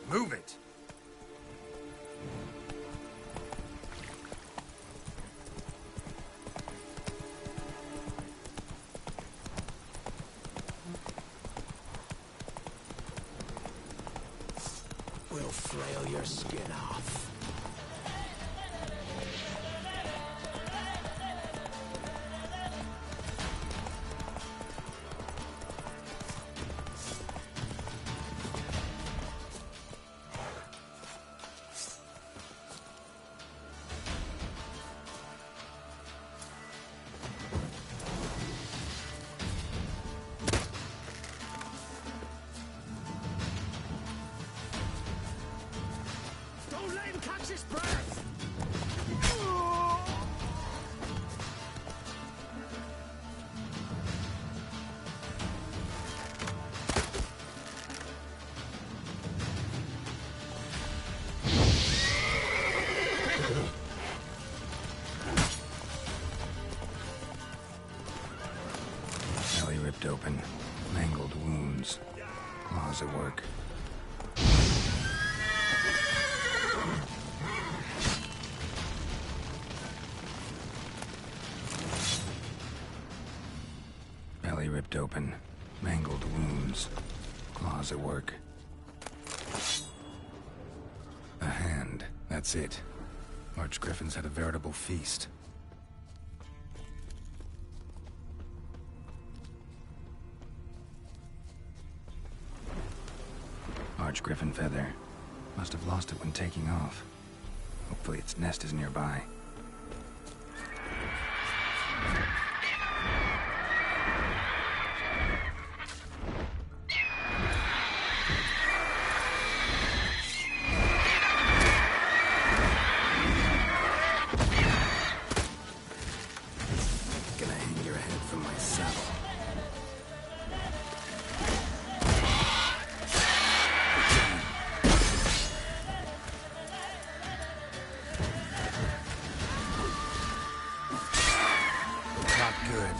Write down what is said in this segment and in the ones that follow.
Move it! We'll flail your skin off. Belly ripped open, mangled wounds, claws at work. Belly ripped open, mangled wounds, claws at work. A hand, that's it. Archgriffins had a veritable feast. Archgriffin feather. Must have lost it when taking off. Hopefully its nest is nearby. Gonna hang your head from my saddle. Not good.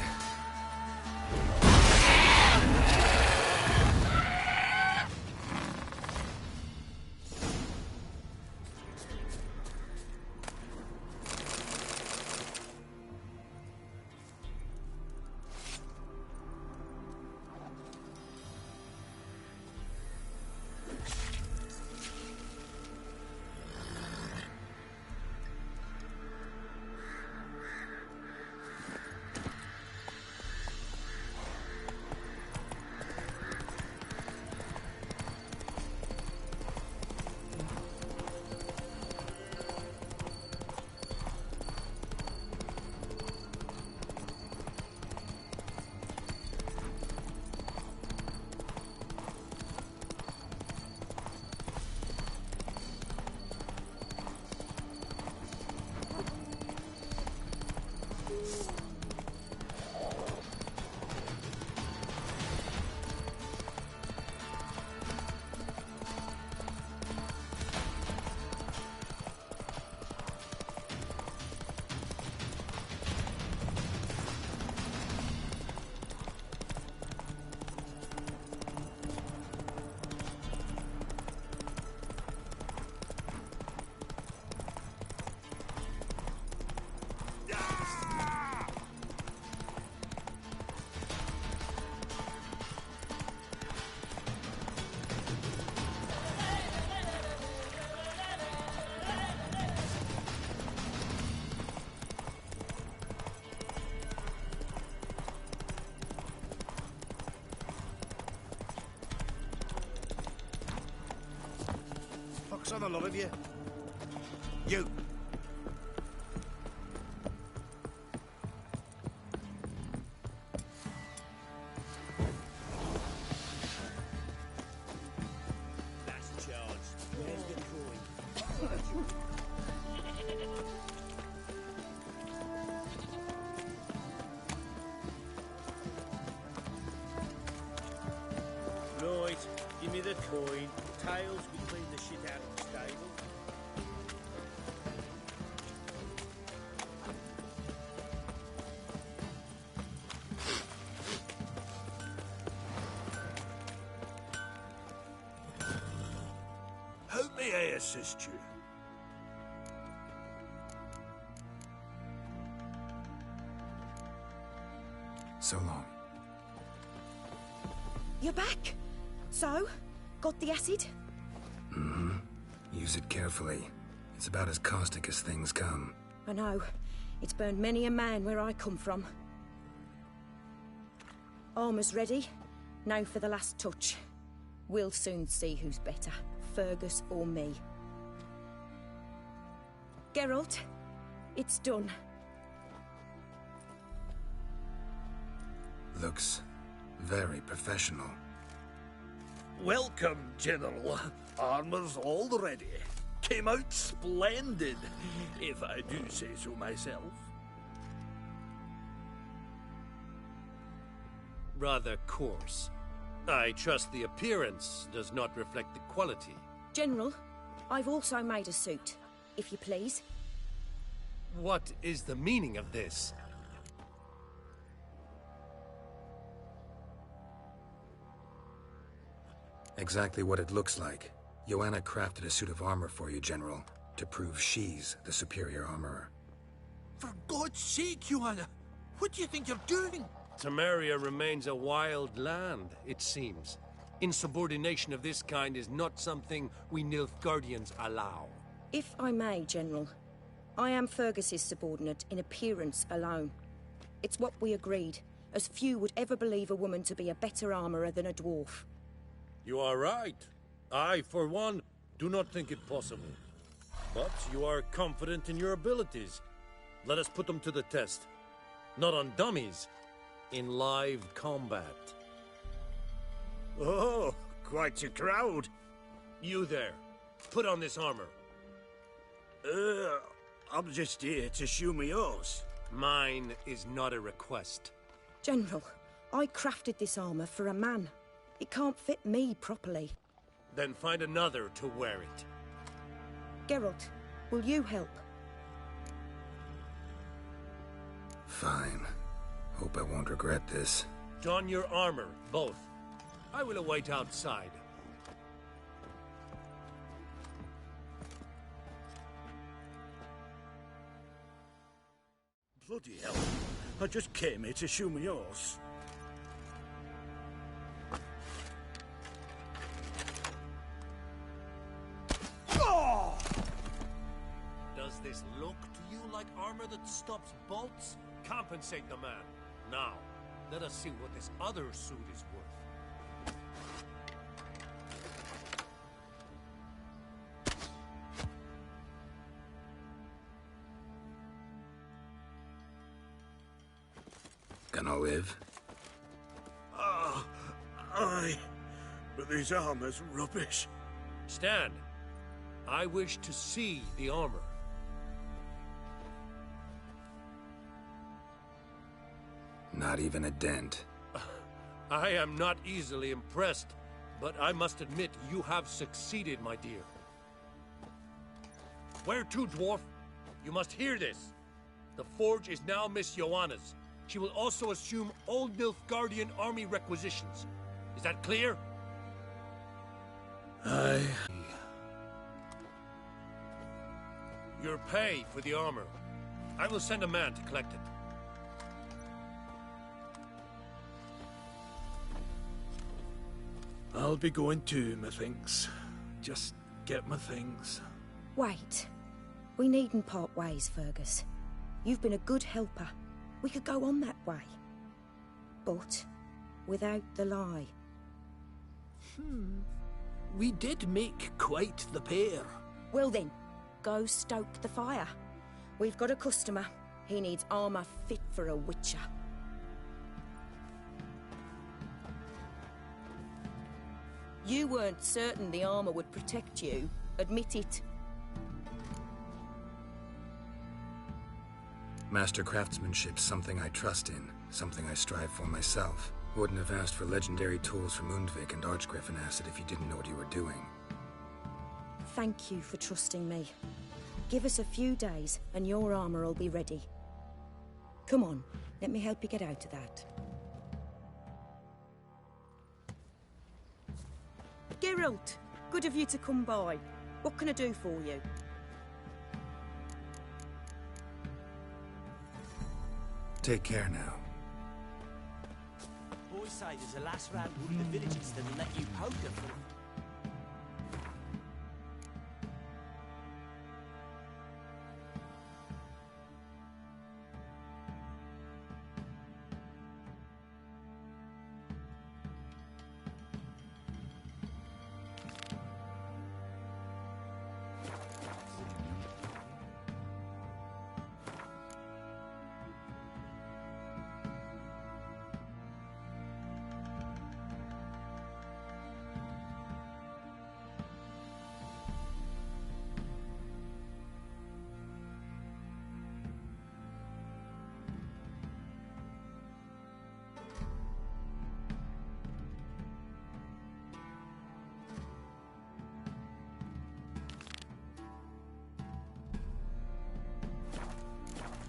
Fuck's on the lot of you. You! That's charged. Where's the coin? Right, give me the coin. Tails will clean the shit out of the stable. assist you? So long. You're back? So? Got the acid? Mm-hmm. Use it carefully. It's about as caustic as things come. I know. It's burned many a man where I come from. Armour's ready. Now for the last touch. We'll soon see who's better, Fergus or me. Geralt, it's done. Looks very professional. Welcome, General. Armor's all ready. Came out splendid, if I do say so myself. Rather coarse. I trust the appearance does not reflect the quality. General, I've also made a suit, if you please. What is the meaning of this? Exactly what it looks like. Joanna crafted a suit of armor for you, General, to prove she's the superior armorer. For God's sake, Joanna, what do you think you're doing? Temeria remains a wild land, it seems. Insubordination of this kind is not something we Nilfgaardians allow. If I may, General, I am Fergus's subordinate in appearance alone. It's what we agreed, as few would ever believe a woman to be a better armorer than a dwarf. You are right. I, for one, do not think it possible. But you are confident in your abilities. Let us put them to the test. Not on dummies, in live combat. Oh, quite a crowd. You there, put on this armor. I'm just here to show me yours. Mine is not a request. General, I crafted this armor for a man. It can't fit me properly. Then find another to wear it. Geralt, will you help? Fine. Hope I won't regret this. Don your armor, both. I will await outside. Bloody hell. I just came here to show me yours. Does this look to you like armor that stops bolts? Compensate the man. Now, let us see what this other suit is worth. Gonna live? Aye. But this armor's rubbish. Stand. I wish to see the armor. Not even a dent. I am not easily impressed, but I must admit you have succeeded, my dear. Where to, dwarf? You must hear this. The forge is now Miss Joanna's. She will also assume all Nilfgaardian army requisitions. Is that clear? Aye. Your pay for the armor. I will send a man to collect it. I'll be going too, methinks. Just get my things. Wait. We needn't part ways, Fergus. You've been a good helper. We could go on that way. But without the lie. We did make quite the pair. Well then, go stoke the fire. We've got a customer. He needs armor fit for a witcher. You weren't certain the armor would protect you. Admit it. Master craftsmanship's something I trust in, something I strive for myself. Wouldn't have asked for legendary tools from Undvik and Archgriffin Acid if you didn't know what you were doing. Thank you for trusting me. Give us a few days and your armor will be ready. Come on, let me help you get out of that. Geralt, good of you to come by. What can I do for you? Take care now. Boys say there's a lass round one of the villages that'll let you poke her for them.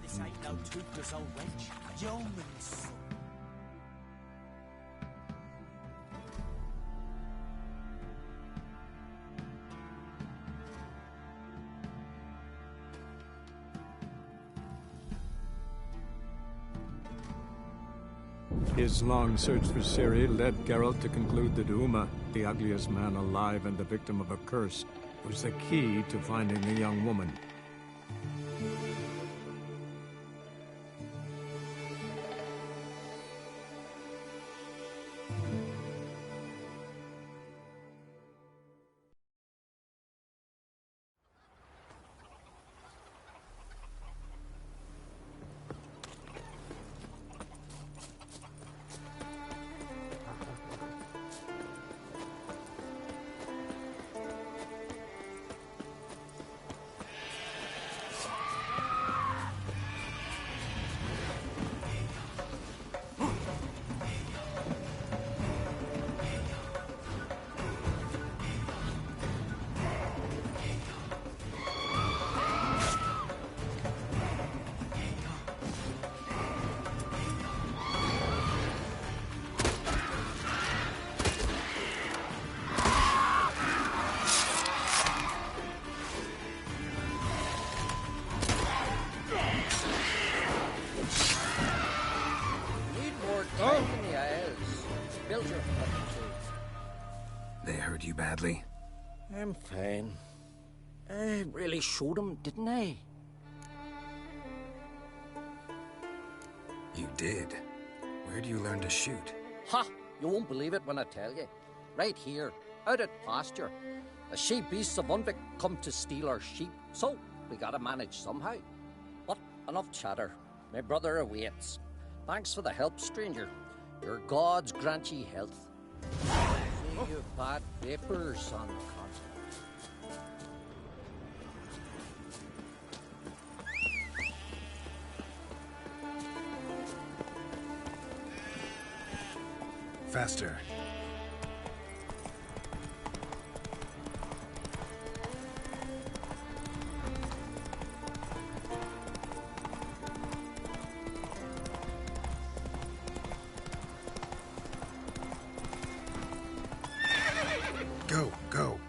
This ain't no toothless old wench. Yeoman's son. His long search for Ciri led Geralt to conclude that Uma, the ugliest man alive and the victim of a curse, was the key to finding the young woman. They hurt you badly? I'm fine. I really showed him, didn't I? You did. Where do you learn to shoot? Ha! You won't believe it when I tell you. Right here, out at pasture. The she beasts of Unvik come to steal our sheep, so we gotta manage somehow. But enough chatter. My brother awaits. Thanks for the help, stranger. Your gods grant ye health. See you bad vapors on the continent. Faster. Go, go.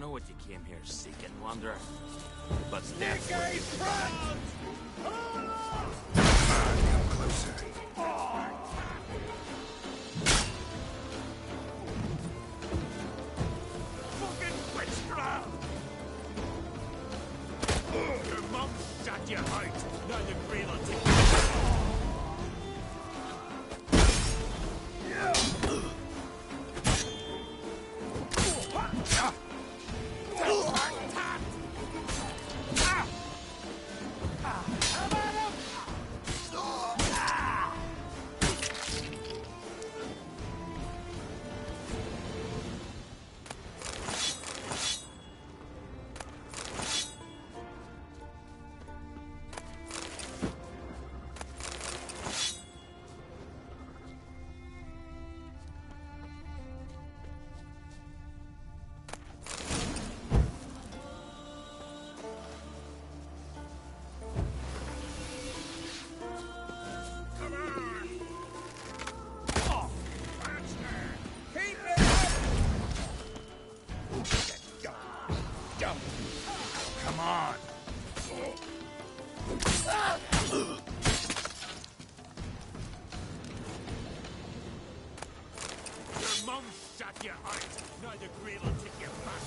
know what you came here seeking, Wanderer. But that's where you Come closer. fucking witchcraft! Your mum shut you out. Now the grave will take you. Come on! Your mum shut you out. Now the grave will take you back.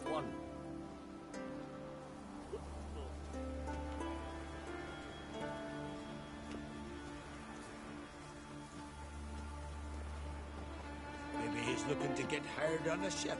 One. Maybe he's looking to get hired on a ship.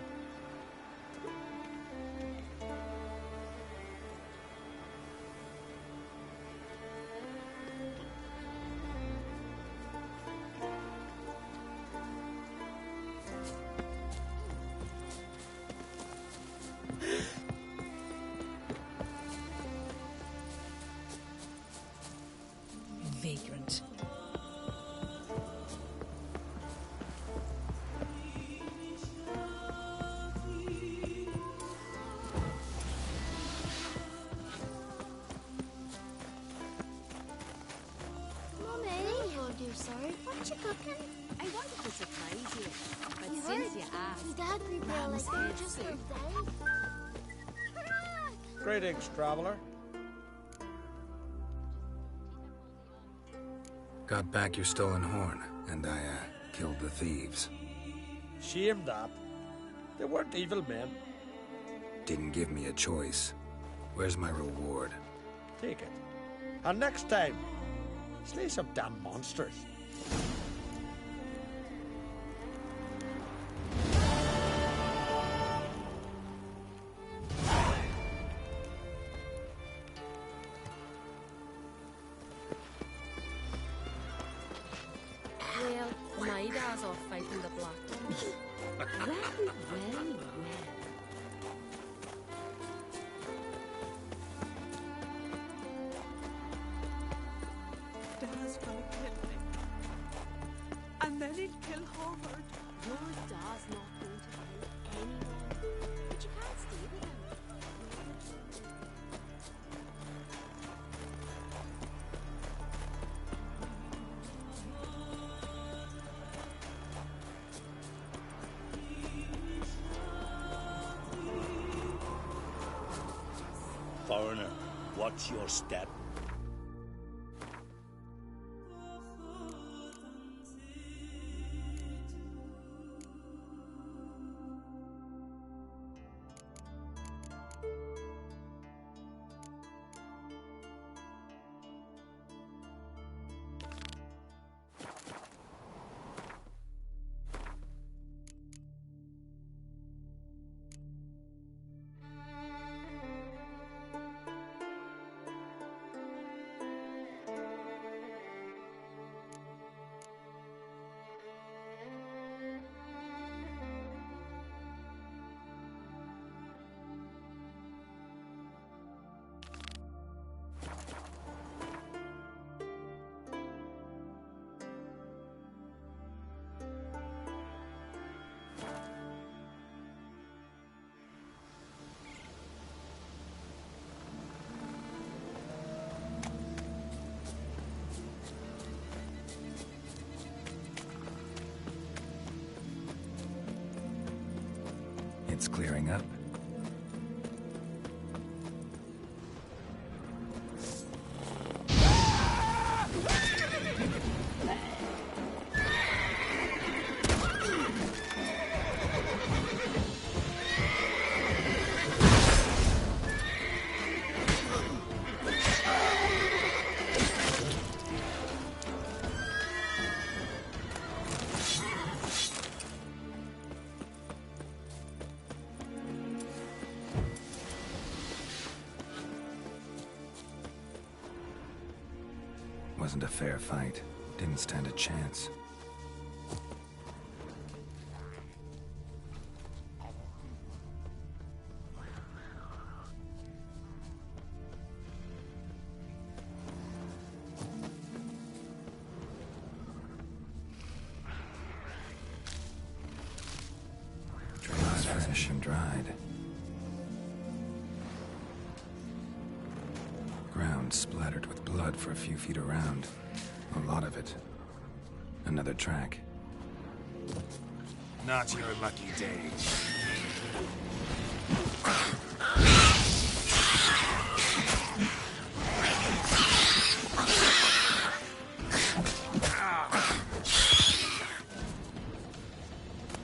you ask. Dad prepared like Ram's just head for soup. Greetings, traveler. Got back your stolen horn, and I, killed the thieves. Shame that. They weren't evil men. Didn't give me a choice. Where's my reward? Take it. And next time, slay some damn monsters. Well, my dad's off fighting the Black. Very, very well. Dad's gonna kill me. And then he'll kill Howard. Your dad's not going to kill anyone. But you can't stay with him. Foreigner, what's your step? It's clearing up. Wasn't a fair fight. Didn't stand a chance. Fresh and dried. Ground splattered with blood for a few feet around. A lot of it. Another track. Not your lucky day.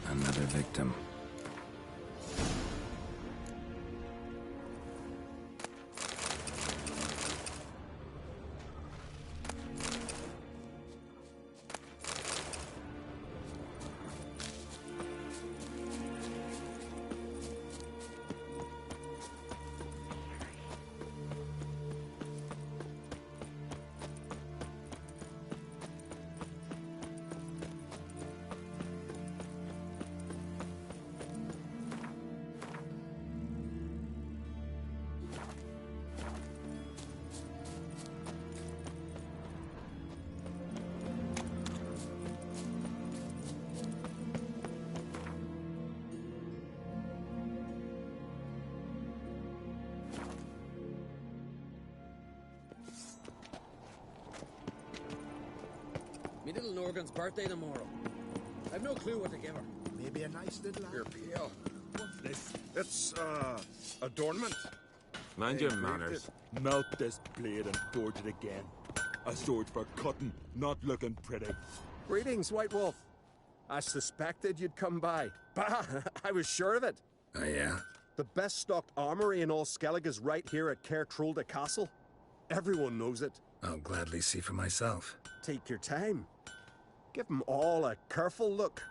Another victim. Me little Norgan's birthday tomorrow. I've no clue what to give her. Maybe a nice little... You're pale. What's this? It's, adornment. Mind your manners. Melt this blade and forge it again. A sword for cutting, not looking pretty. Greetings, White Wolf. I suspected you'd come by. Bah! I was sure of it. Oh, yeah? The best stocked armory in all Skellig is right here at Caer Trolde Castle. Everyone knows it. I'll gladly see for myself. Take your time. Give them all a careful look.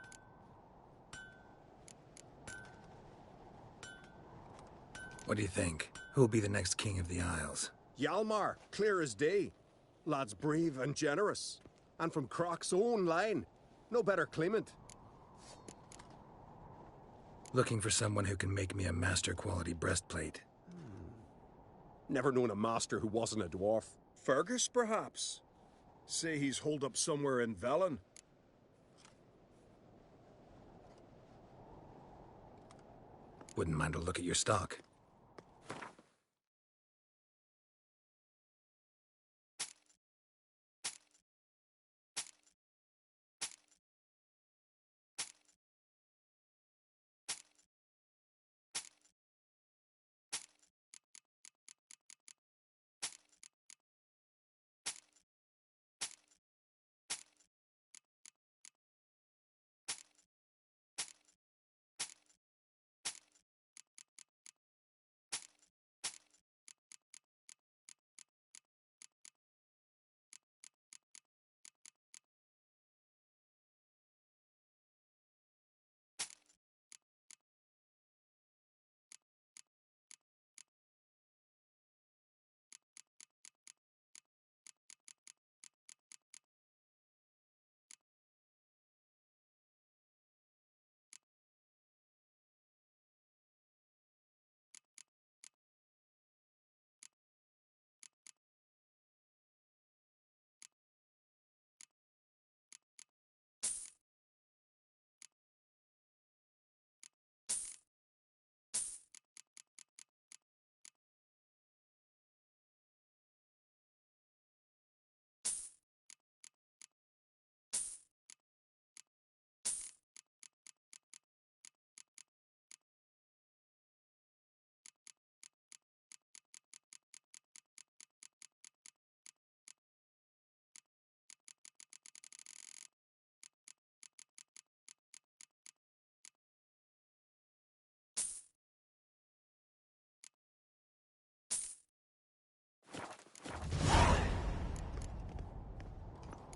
What do you think? Who'll be the next king of the Isles? Hjalmar, clear as day. Lad's brave and generous. And from Croc's own line. No better claimant. Looking for someone who can make me a master-quality breastplate. Never known a master who wasn't a dwarf. Fergus, perhaps? Say he's holed up somewhere in Velen. Wouldn't mind a look at your stock.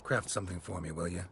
Craft something for me, will you?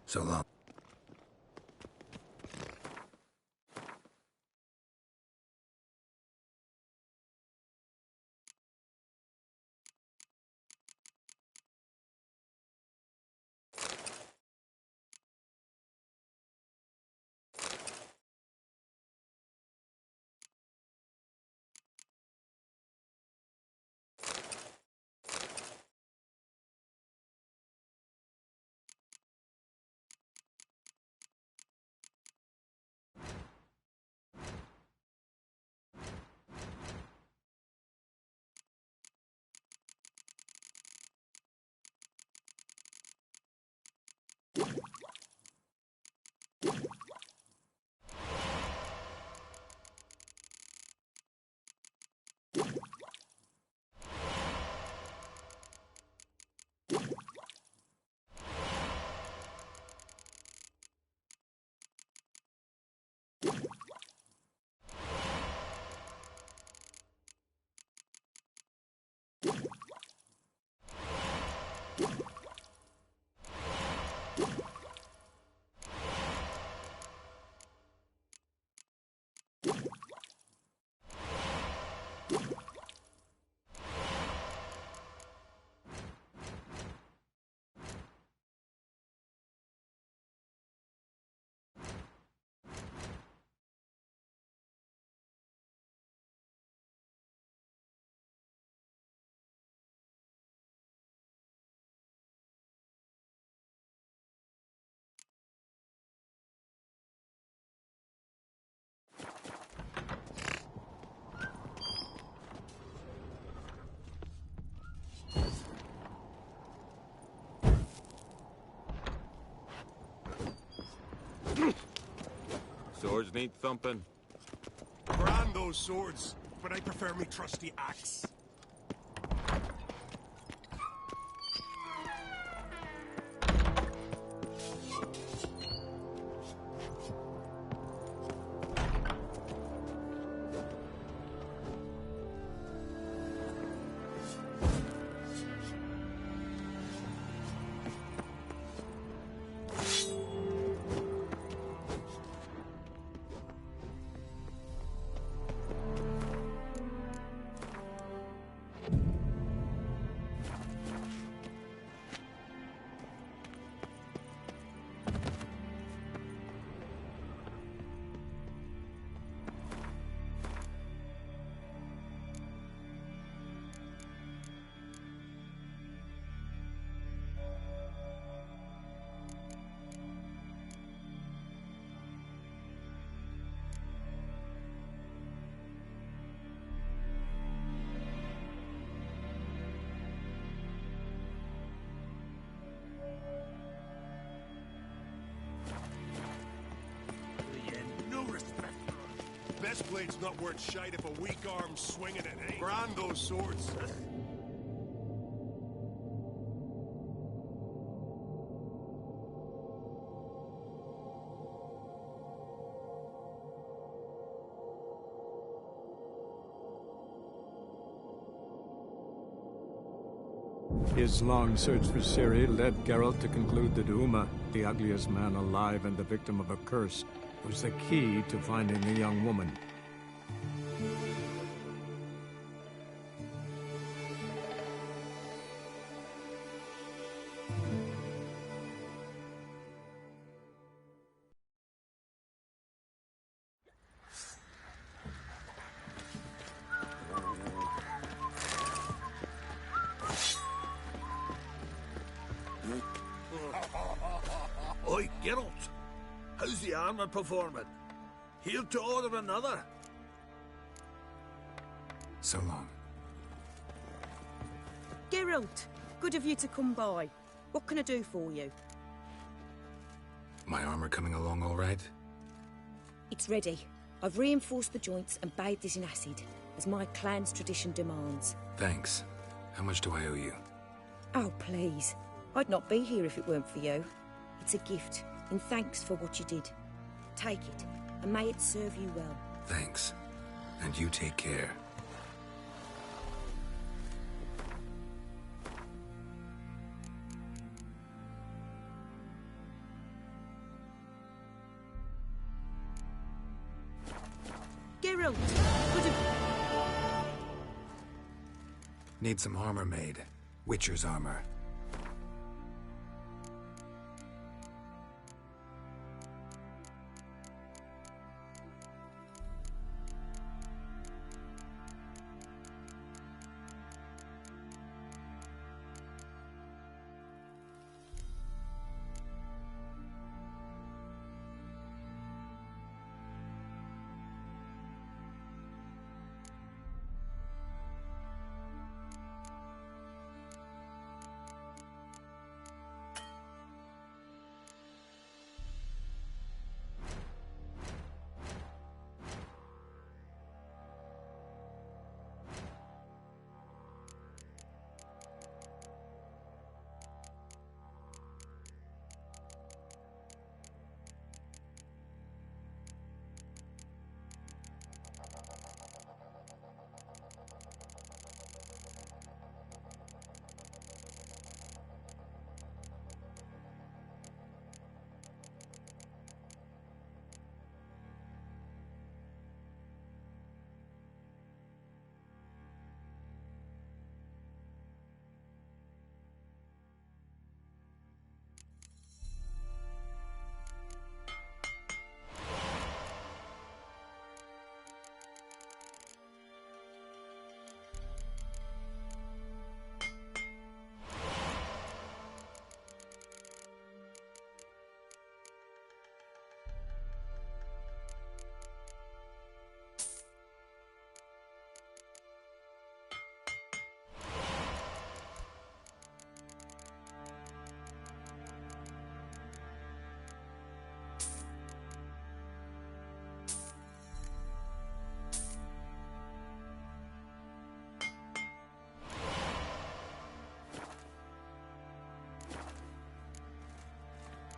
So long. Swords need thumping. Brand those swords, but I prefer me trusty axe. Best blade's not worth shite if a weak arm's swinging it, eh? Brand those swords. His long search for Ciri led Geralt to conclude that Uma, the ugliest man alive and the victim of a curse, was the key to finding the young woman. Oi, Geralt. How's the armor performing? Here to order another? So long. Geralt, good of you to come by. What can I do for you? My armor coming along all right? It's ready. I've reinforced the joints and bathed it in acid, as my clan's tradition demands. Thanks. How much do I owe you? Oh, please. I'd not be here if it weren't for you. It's a gift, in thanks for what you did. Take it, and may it serve you well. Thanks. And you take care. Geralt, good of... Need some armor made. Witcher's armor.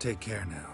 Take care now.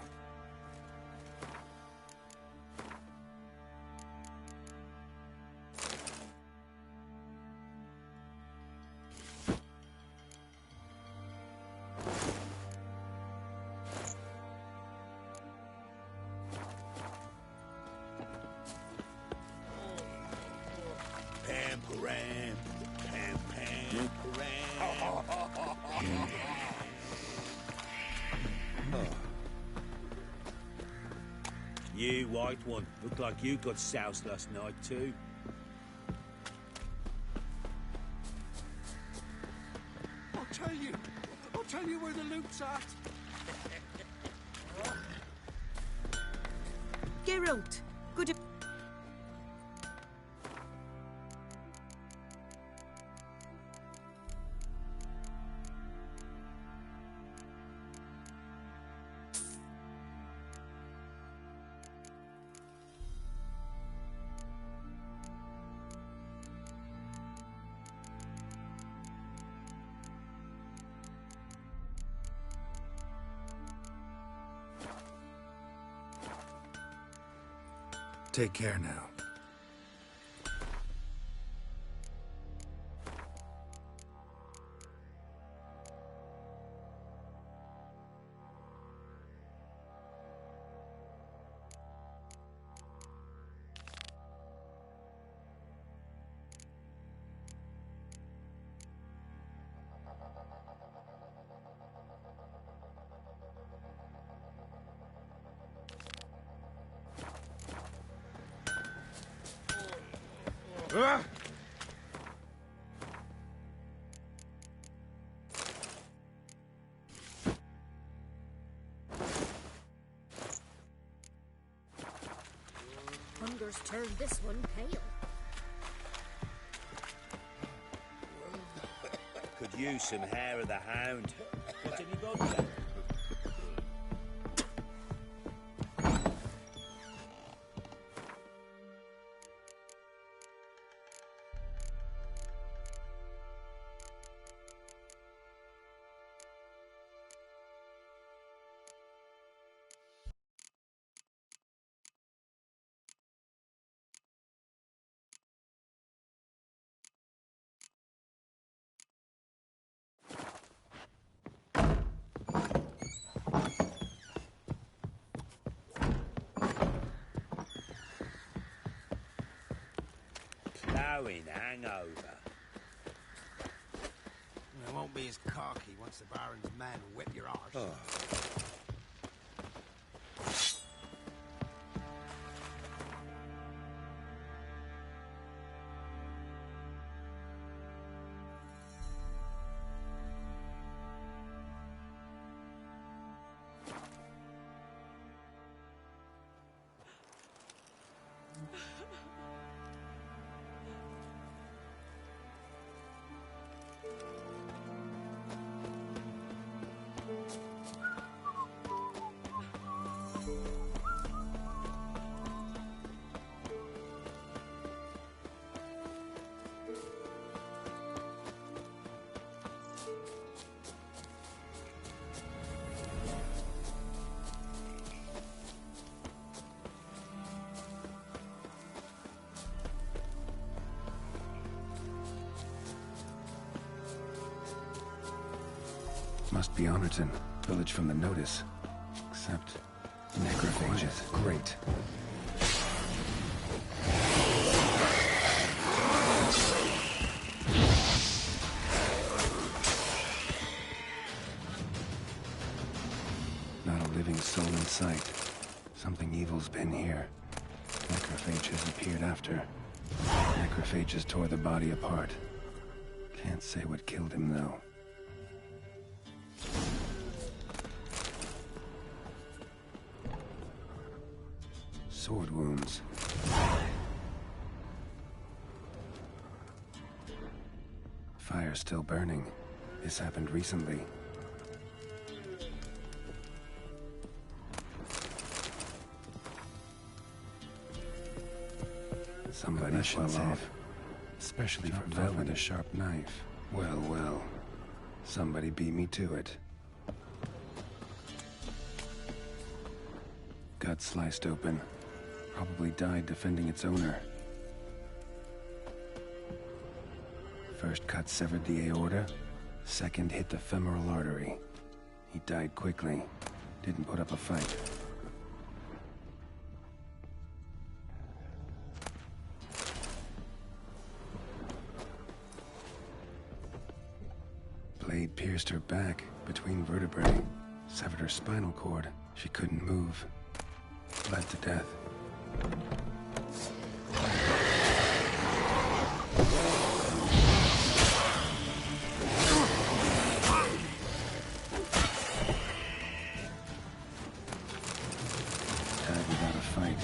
You white one, look like you got soused last night too. I'll tell you where the loot's at. Geralt, good. Take care now. Hunger's turned this one pale. Could use some hair of the hound. What have you got there? Ploughing hangover. It won't be as cocky once the Baron's men whip your arse. Oh. Must be Honorton, village from the notice. Except necrophages. Great. Not a living soul in sight. Something evil's been here. Necrophages appeared after. Necrophages tore the body apart. Can't say what killed him, though. Sword wounds. Fire still burning. This happened recently. Somebody fell off. Especially for velvet with a sharp knife. Well, well. Somebody beat me to it. cut sliced open. Probably died defending its owner. First cut severed the aorta. Second hit the femoral artery. He died quickly. Didn't put up a fight. Blade pierced her back, between vertebrae. Severed her spinal cord. She couldn't move. Bled to death. Died without a fight.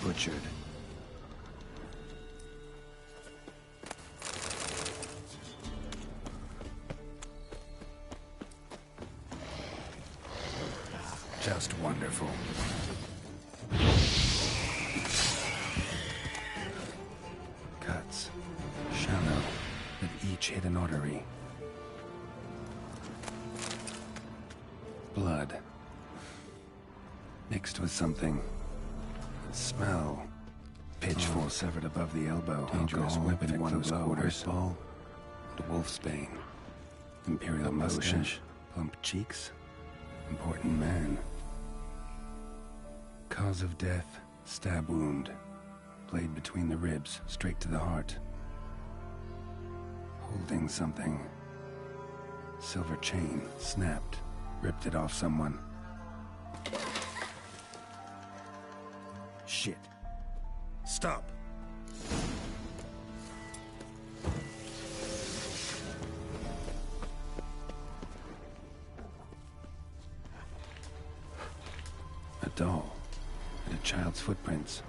Butchered. Just wonderful. Cuts. Shallow, but each hit an artery. Blood. Mixed with something. Smell. Pitchfork severed above the elbow. Dangerous weapon in close quarters. Ball. The wolf's bane. Imperial mustache. Plump cheeks. Important man. Cause of death, stab wound. Blade between the ribs, straight to the heart. Holding something. Silver chain, snapped. Ripped it off someone. Shit. Stop. A doll. And a child's footprints.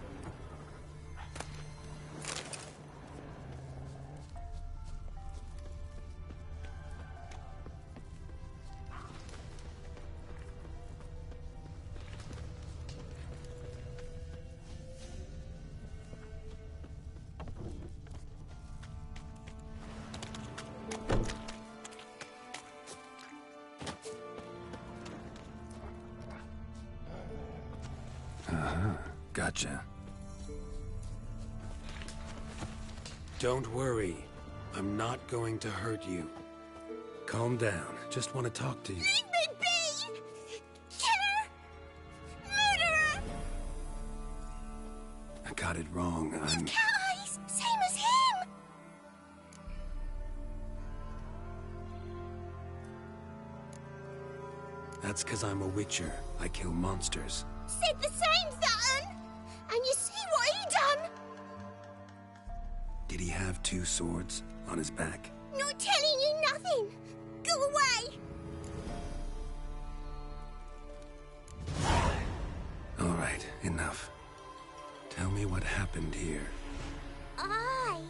Gotcha. Don't worry. I'm not going to hurt you. Calm down. Just want to talk to you. Leave me be! Killer! Murderer! I got it wrong. I'm... Guys, same as him! That's because I'm a witcher. I kill monsters. Said the same, Saturn! And you see what he done? Did he have two swords on his back? Not telling you nothing. Go away. All right, enough. Tell me what happened here. I'll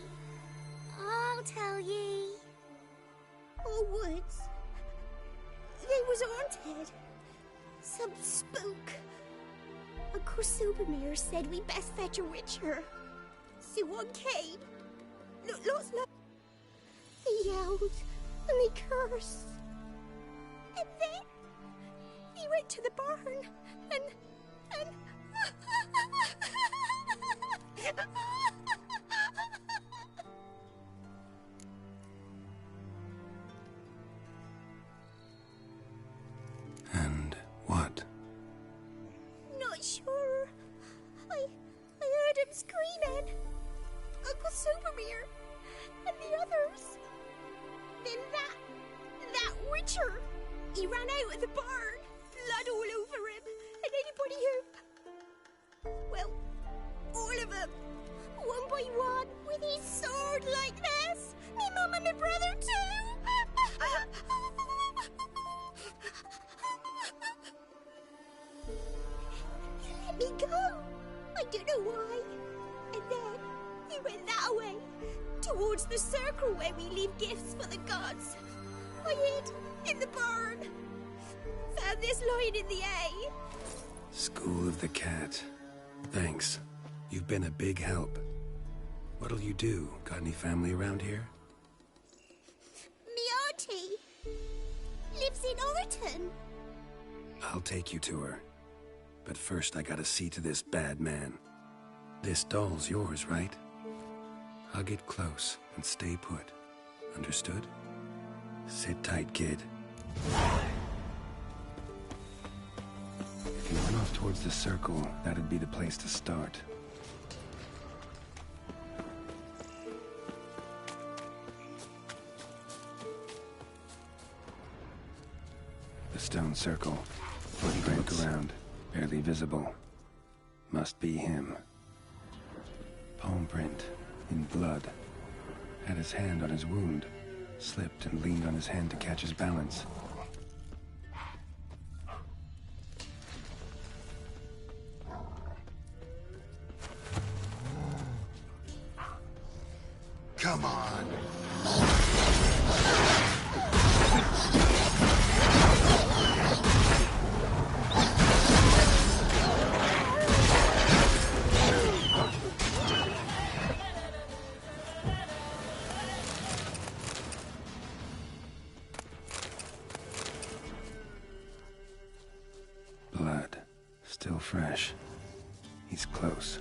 tell ye. Oh, woods. They was haunted. Some spook. Uncle Supermere said we best fetch a witcher. So one came. Lots of... He yelled and he cursed. And then he went to the barn and... And what? Not sure. I heard him screaming. Uncle Supermere and the others. Then that witcher, he ran out of the barn, blood all over him, and anybody who... Well, all of them, one by one, with his sword like this. Me mum and my brother too. Let me go. I don't know why. And then he went that way, towards the circle where we leave gifts for the gods. I hid in the barn. Found this lying in the hay. School of the Cat. Thanks. You've been a big help. What'll you do? Got any family around here? Me auntie lives in Orton. I'll take you to her. But first I gotta see to this bad man. This doll's yours, right? Hug it close and stay put. Understood? Sit tight, kid. If you run off towards the circle, that'd be the place to start. The stone circle. Footprint around. Barely visible. Must be him. Palm print. In blood. Had his hand on his wound. Slipped and leaned on his hand to catch his balance. Come on. Blood. Still fresh. He's close.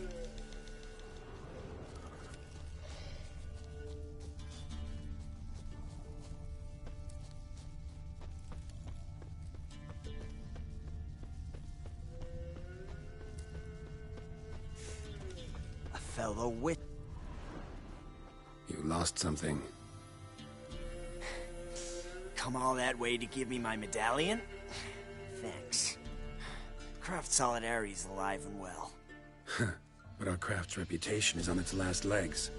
A fellow wit. You lost something. Come all that way to give me my medallion? Thanks. Craft Solidarity's alive and well. But our craft's reputation is on its last legs.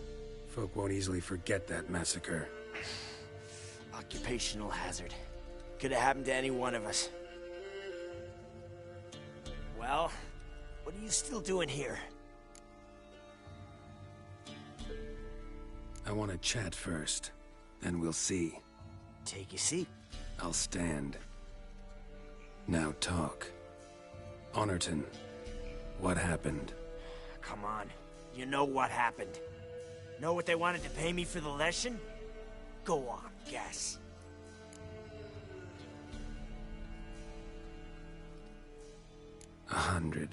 Folk won't easily forget that massacre. Occupational hazard. Could have happened to any one of us. Well, what are you still doing here? I want to chat first. Then we'll see. Take a seat. I'll stand. Now talk. Honorton, what happened? Come on. You know what happened. Know what they wanted to pay me for the lesson? Go on, guess. $100.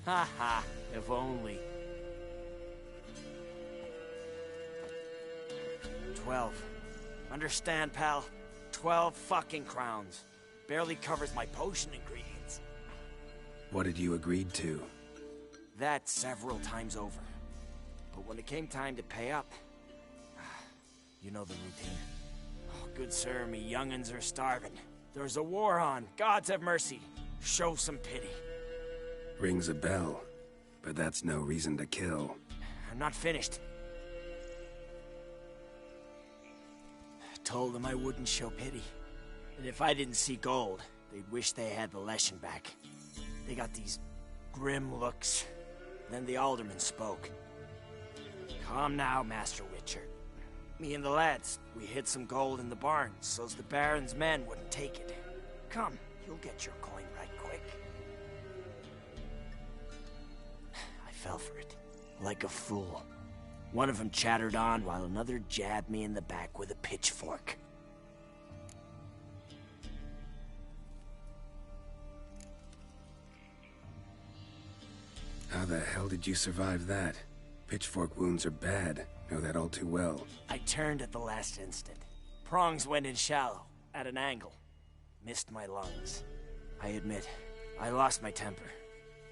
Ha ha, if only. 12. Understand, pal? 12 fucking crowns. Barely covers my potion ingredients. What had you agreed to? That several times over. But when it came time to pay up, you know the routine. Oh, good sir, me young'uns are starving. There's a war on. Gods have mercy. Show some pity. Rings a bell, but that's no reason to kill. I'm not finished. Told them I wouldn't show pity. And if I didn't see gold, they'd wish they had the lesson back. They got these grim looks. Then the alderman spoke. Come now, Master Witcher. Me and the lads, we hid some gold in the barn, so's the Baron's men wouldn't take it. Come, you'll get your coin right quick. I fell for it, like a fool. One of them chattered on while another jabbed me in the back with a pitchfork. How the hell did you survive that? Pitchfork wounds are bad. Know that all too well. I turned at the last instant. Prongs went in shallow, at an angle. Missed my lungs. I admit, I lost my temper.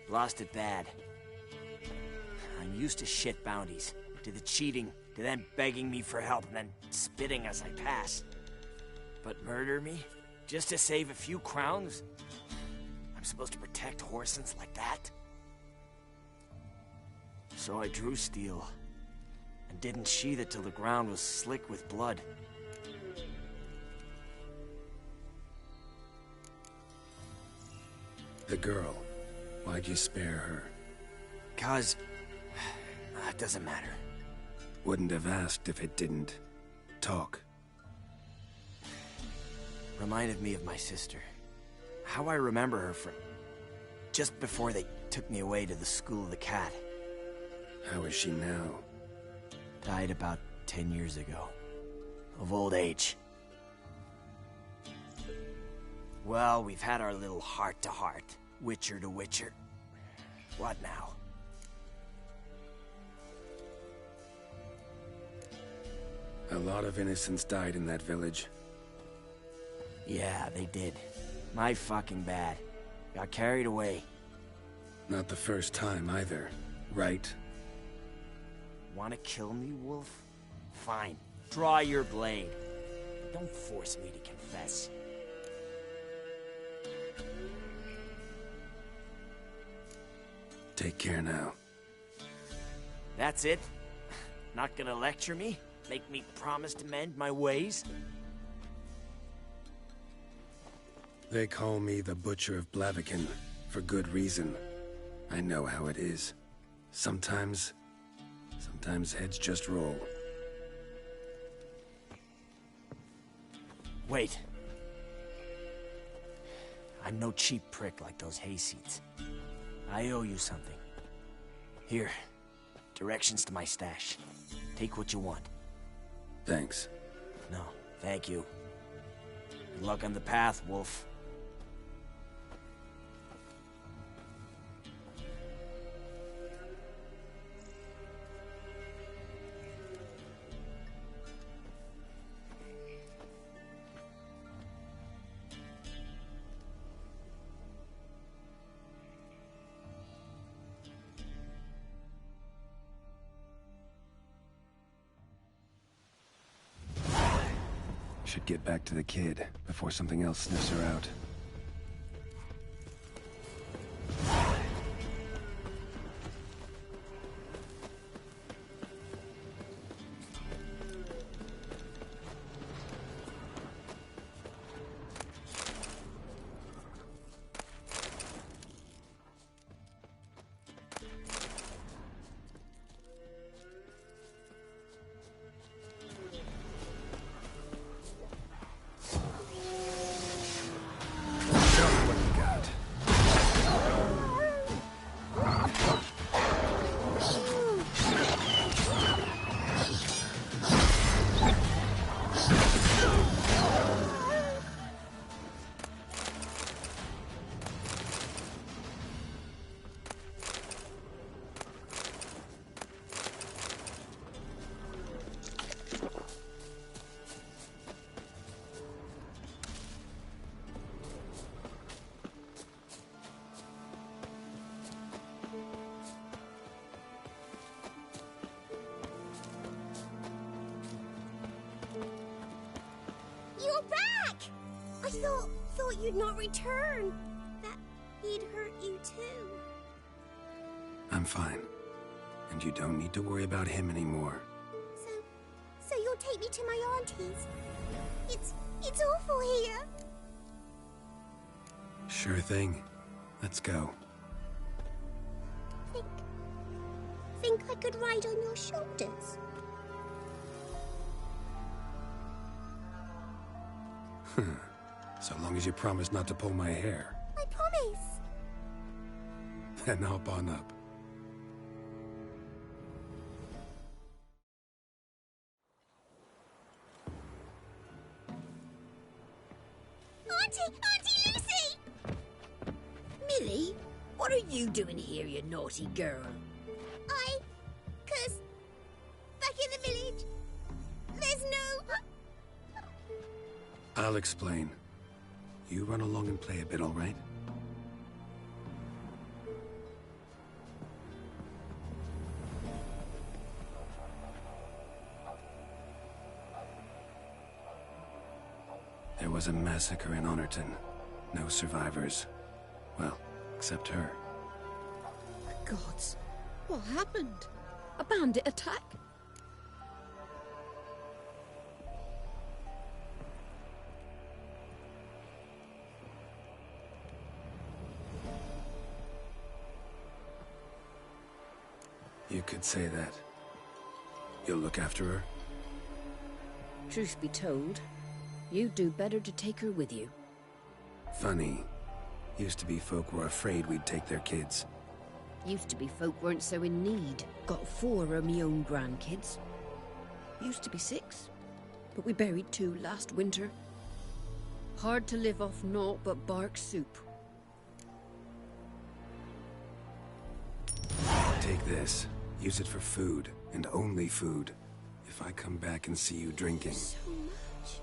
Lost it bad. I'm used to shit bounties. To the cheating, to them begging me for help and then spitting as I pass. But murder me? Just to save a few crowns? I'm supposed to protect Horsens like that? So I drew steel, and didn't sheathe it till the ground was slick with blood. The girl, why'd you spare her? 'Cause... it doesn't matter. Wouldn't have asked if it didn't. Talk. Reminded me of my sister. How I remember her from... just before they took me away to the School of the Cat. How is she now? Died about 10 years ago. Of old age. Well, we've had our little heart-to-heart. Witcher to Witcher. What now? A lot of innocents died in that village. Yeah, they did. My fucking bad. Got carried away. Not the first time either, right? Wanna kill me, Wolf? Fine. Draw your blade. Don't force me to confess. Take care now. That's it? Not gonna lecture me? Make me promise to mend my ways? They call me the Butcher of Blaviken, for good reason. I know how it is. Sometimes heads just roll. Wait. I'm no cheap prick like those hayseeds. I owe you something. Here, directions to my stash. Take what you want. Thanks. No, thank you. Good luck on the path, Wolf. Should get back to the kid before something else sniffs her out. You're back! I thought you'd not return. That he'd hurt you too. I'm fine. And you don't need to worry about him anymore. So you'll take me to my auntie's? It's awful here. Sure thing. Let's go. Think I could ride on your shoulders? So long as you promise not to pull my hair. I promise. Then hop on up. Auntie Lucy! Millie, what are you doing here, you naughty girl? 'Cause back in the village, there's no... I'll explain. You run along and play a bit, all right? There was a massacre in Honorton. No survivors. Well, except her. The gods, what happened? A bandit attack? You could say that. You'll look after her? Truth be told, you'd do better to take her with you. Funny. Used to be folk were afraid we'd take their kids. Used to be folk weren't so in need. Got 4 of me own grandkids. Used to be 6, but we buried 2 last winter. Hard to live off naught but bark soup. this. Use it for food, and only food. If I come back and see you drinking... So much.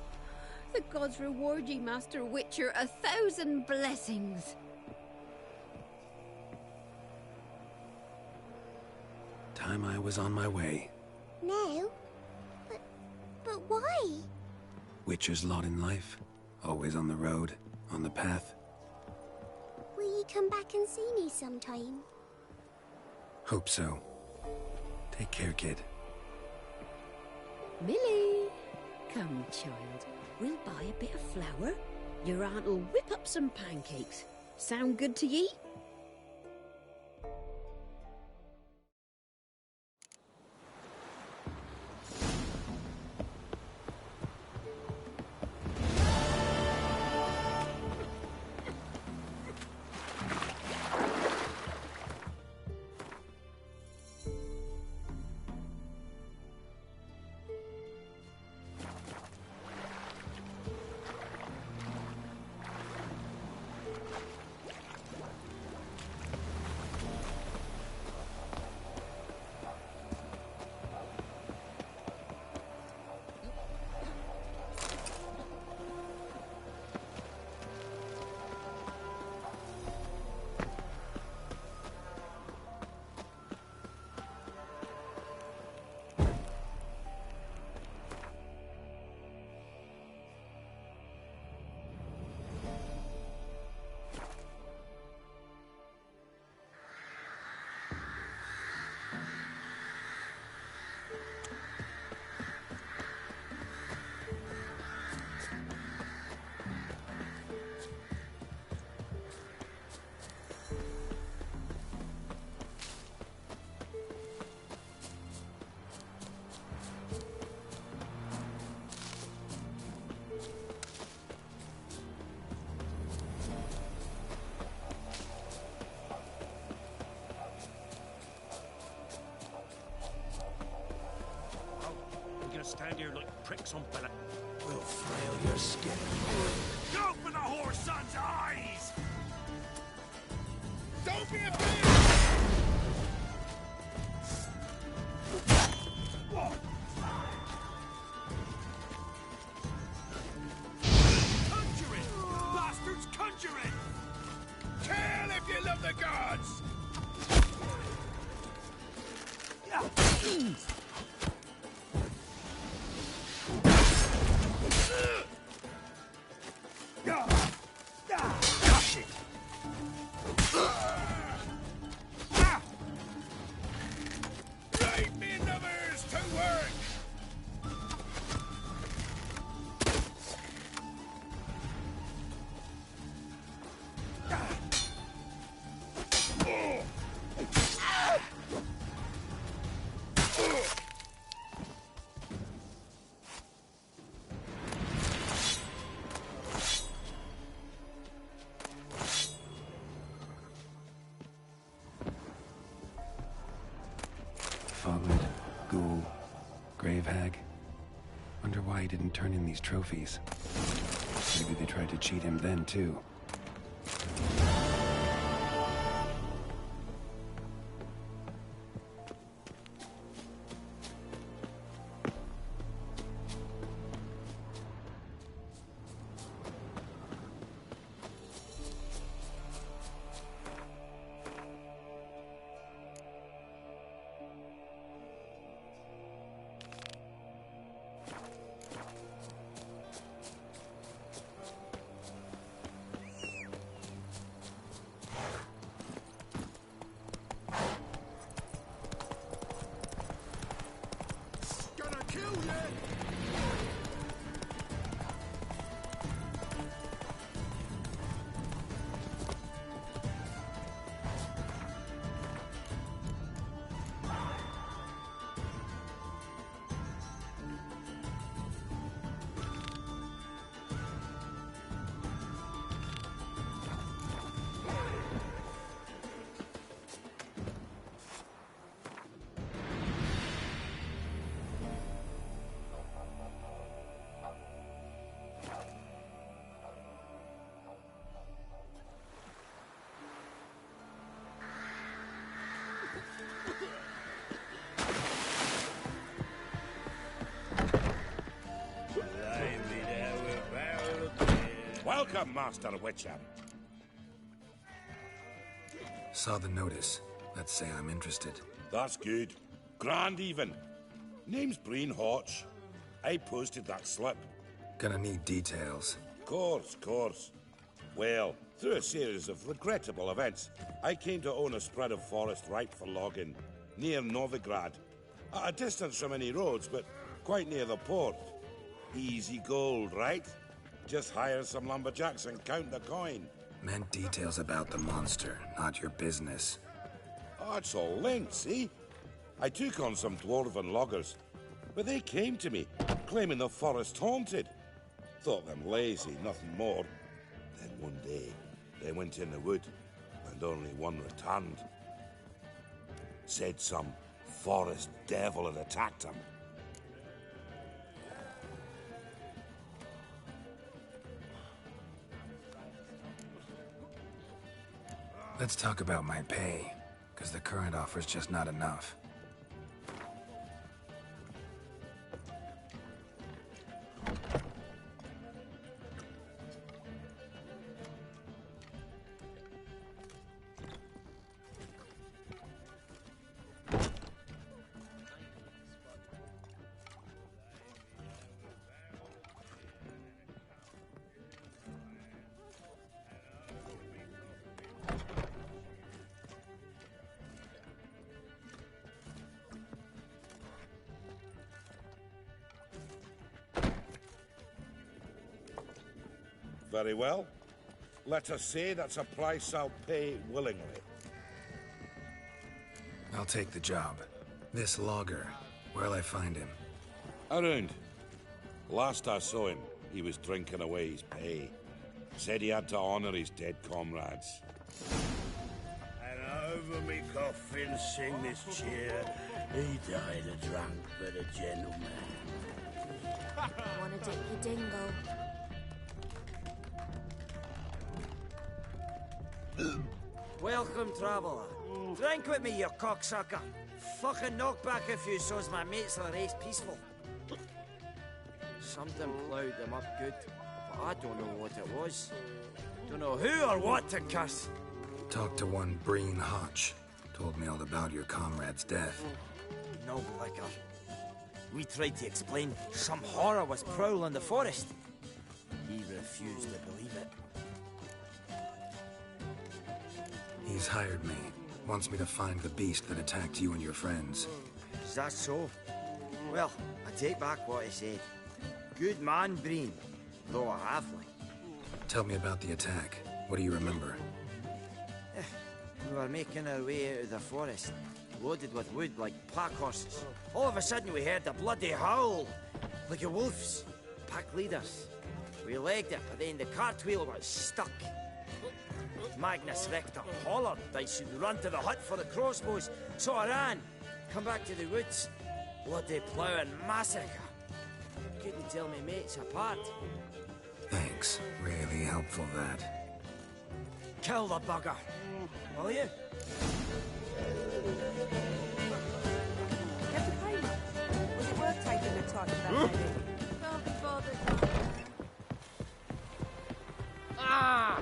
The gods reward ye, Master Witcher, 1,000 blessings. Time I was on my way. No? But why? Witcher's lot in life. Always on the road, on the path. Will you come back and see me sometime? Hope so. Take care, kid. Millie! Come, child. We'll buy a bit of flour. Your aunt'll whip up some pancakes. Sound good to ye? Stand here like pricks on fella. We'll flail your skin. Go for the whore son's eyes! Don't be a bitch! Conjure it! Bastards, conjure it! Kill if you love the gods! Foglet, Ghoul, Grave Hag. Wonder why he didn't turn in these trophies. Maybe they tried to cheat him then, too. Welcome, Master Witcher. Saw the notice. Let's say I'm interested. That's good. Grand even. Name's Breen Hotch. I posted that slip. Gonna need details. Course. Well, through a series of regrettable events, I came to own a spread of forest ripe for logging, near Novigrad. At a distance from any roads, but quite near the port. Easy gold, right? Just hire some lumberjacks and count the coin. Meant details about the monster, not your business. Oh, it's all linked, see? I took on some dwarven loggers, but they came to me, claiming the forest haunted. Thought them lazy, nothing more. Then one day, they went in the wood, and only one returned. Said some forest devil had attacked him. Let's talk about my pay, because the current offer's just not enough. Very well. Let us say that's a price I'll pay willingly. I'll take the job. This logger, where'll I find him? Around. Last I saw him, he was drinking away his pay. Said he had to honor his dead comrades. And over me coffin sing this cheer. He died a drunk but a gentleman. Wanna dip your dingle? Welcome, traveller. Drink with me, you cocksucker. Fucking knock back a few so's my mates will race peaceful. Something ploughed them up good, but I don't know what it was. Don't know who or what to curse. Talked to one Breen Hotch. Told me all about your comrade's death. No blicker. We tried to explain some horror was prowling the forest. He refused to believe it. He's hired me. Wants me to find the beast that attacked you and your friends. Is that so? Well, I take back what I said. Good man, Breen, though a halfling. Tell me about the attack. What do you remember? We were making our way out of the forest, loaded with wood like pack horses. All of a sudden we heard a bloody howl, like a wolf's. Pack leaders. We legged it, but then the cartwheel was stuck. Magnus Rector hollered I should run to the hut for the crossbows, so I ran. Come back to the woods. Bloody ploughing massacre. Couldn't tell me mates apart. Thanks. Really helpful, that. Kill the bugger, will you? Get the payment. Was it worth taking the time for that lady? Can't be bothered. Ah!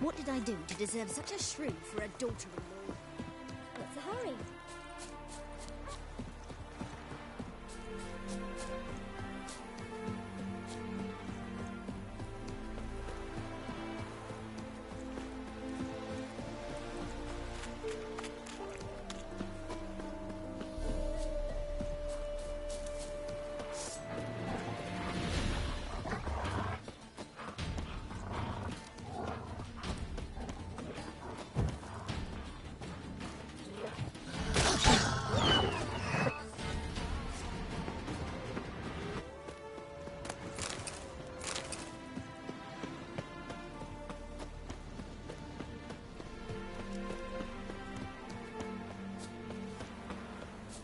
What did I do to deserve such a shrew for a daughter-in-law? What's the hurry?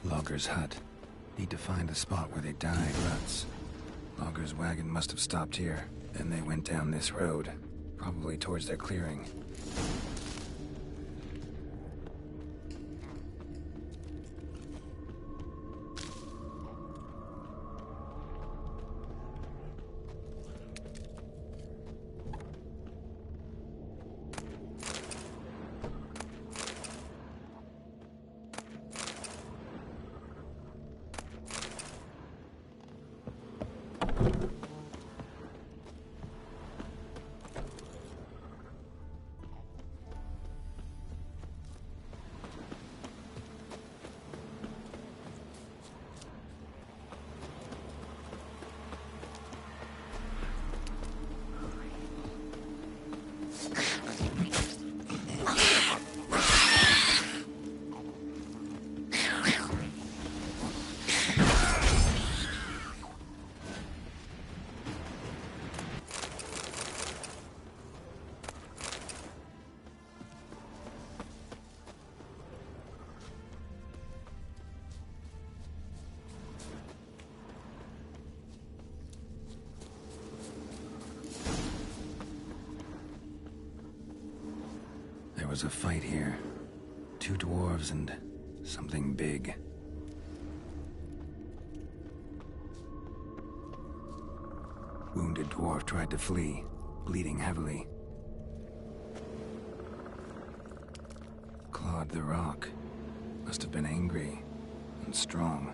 Logger's hut. Need to find the spot where they died, Ruts. Logger's wagon must have stopped here. Then they went down this road, probably towards their clearing. There was a fight here. 2 dwarves and something big. Wounded dwarf tried to flee, bleeding heavily. Clawed the rock. Must have been angry and strong.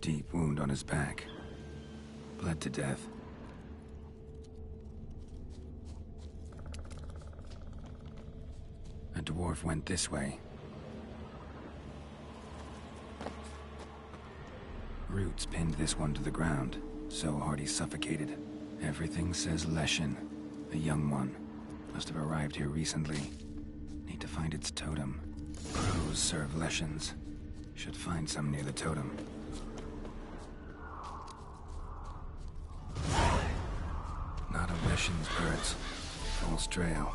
Deep wound on his back. Bled to death. A dwarf went this way. Roots pinned this one to the ground, so hard he suffocated. Everything says Leshen, a young one. Must have arrived here recently. Need to find its totem. Crows serve Leshens. Should find some near the totem. Not a Leshen's birds. False trail.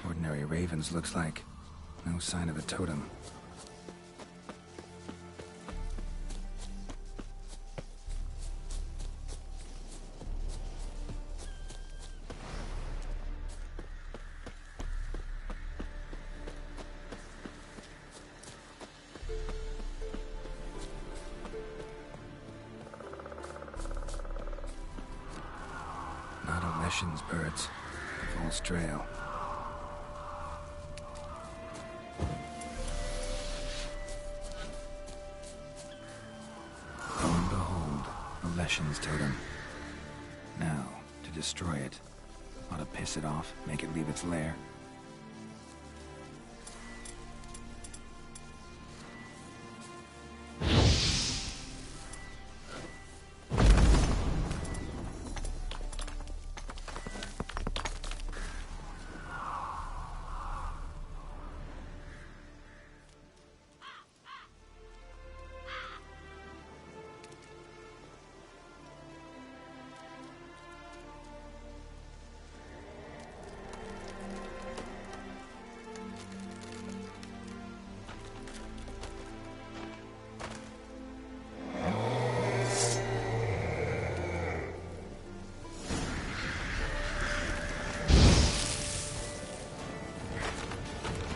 Ordinary ravens, looks like. No sign of a totem. Not a Leshen's birds. False trail. Leshen's totem. Now, to destroy it. Ought to piss it off, make it leave its lair.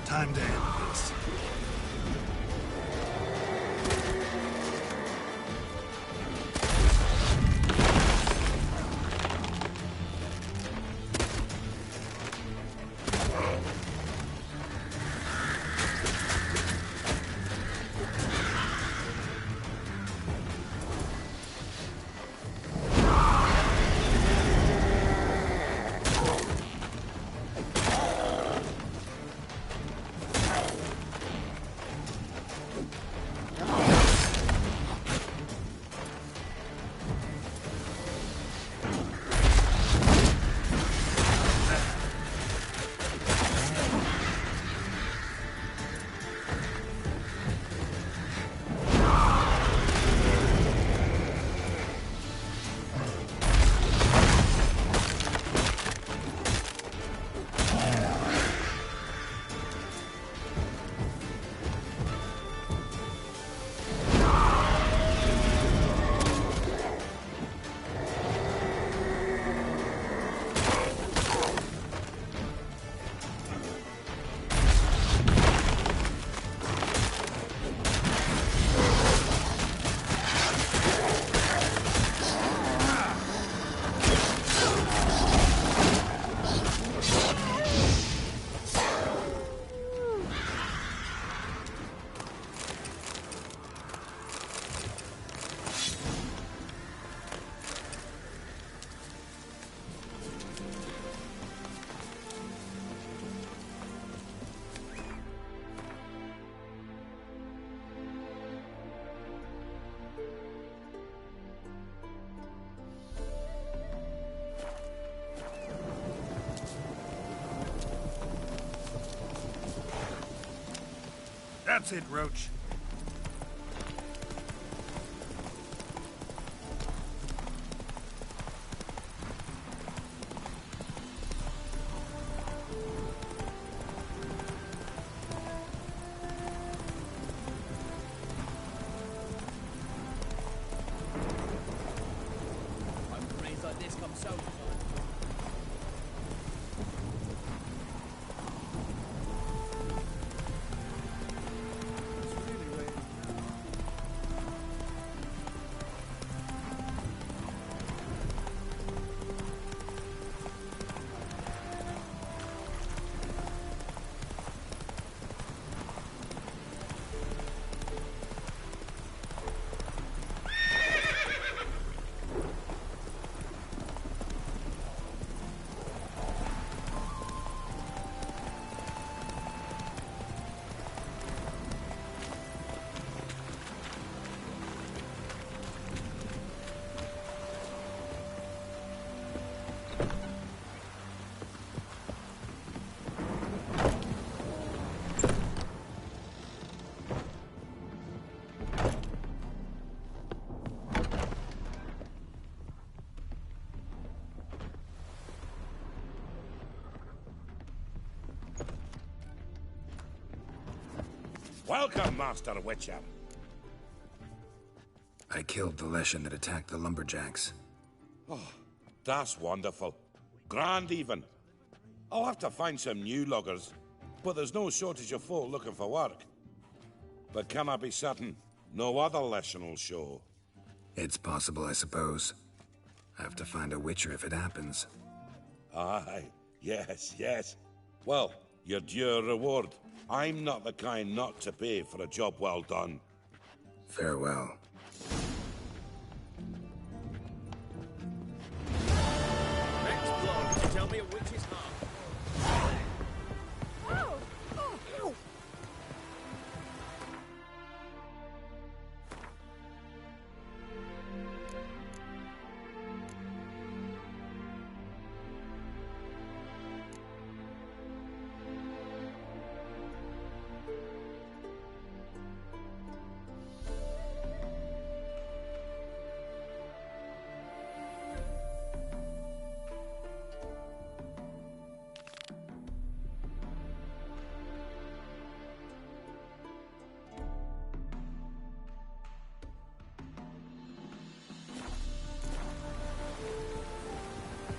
Time to end this. That's it, Roach. Rains like this come so. Welcome, Master Witcher. I killed the Leshen that attacked the lumberjacks. Oh, that's wonderful. Grand, even. I'll have to find some new loggers, but there's no shortage of folk looking for work. But can I be certain no other Leshen will show? It's possible, I suppose. I have to find a Witcher if it happens. Aye, yes. Well, your due reward. I'm not the kind not to pay for a job well done. Farewell. Next blow. Tell me a witch's heart. Oh!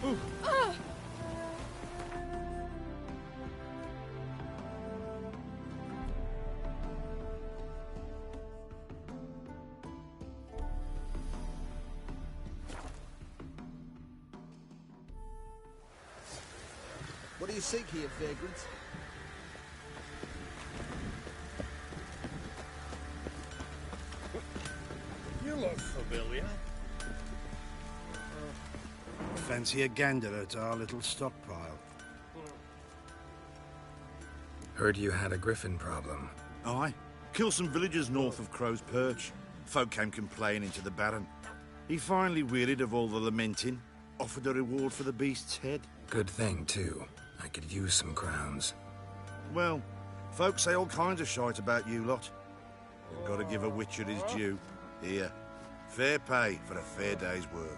Oh! Ow! What do you seek here, vagrants? You look familiar. Fancy a gander at our little stockpile. Heard you had a griffin problem. Aye. Killed some villagers north of Crow's Perch. Folk came complaining to the Baron. He finally wearied of all the lamenting, offered a reward for the beast's head. Good thing, too. I could use some crowns. Well, folks say all kinds of shite about you lot. You've got to give a Witcher his due. Here, fair pay for a fair day's work.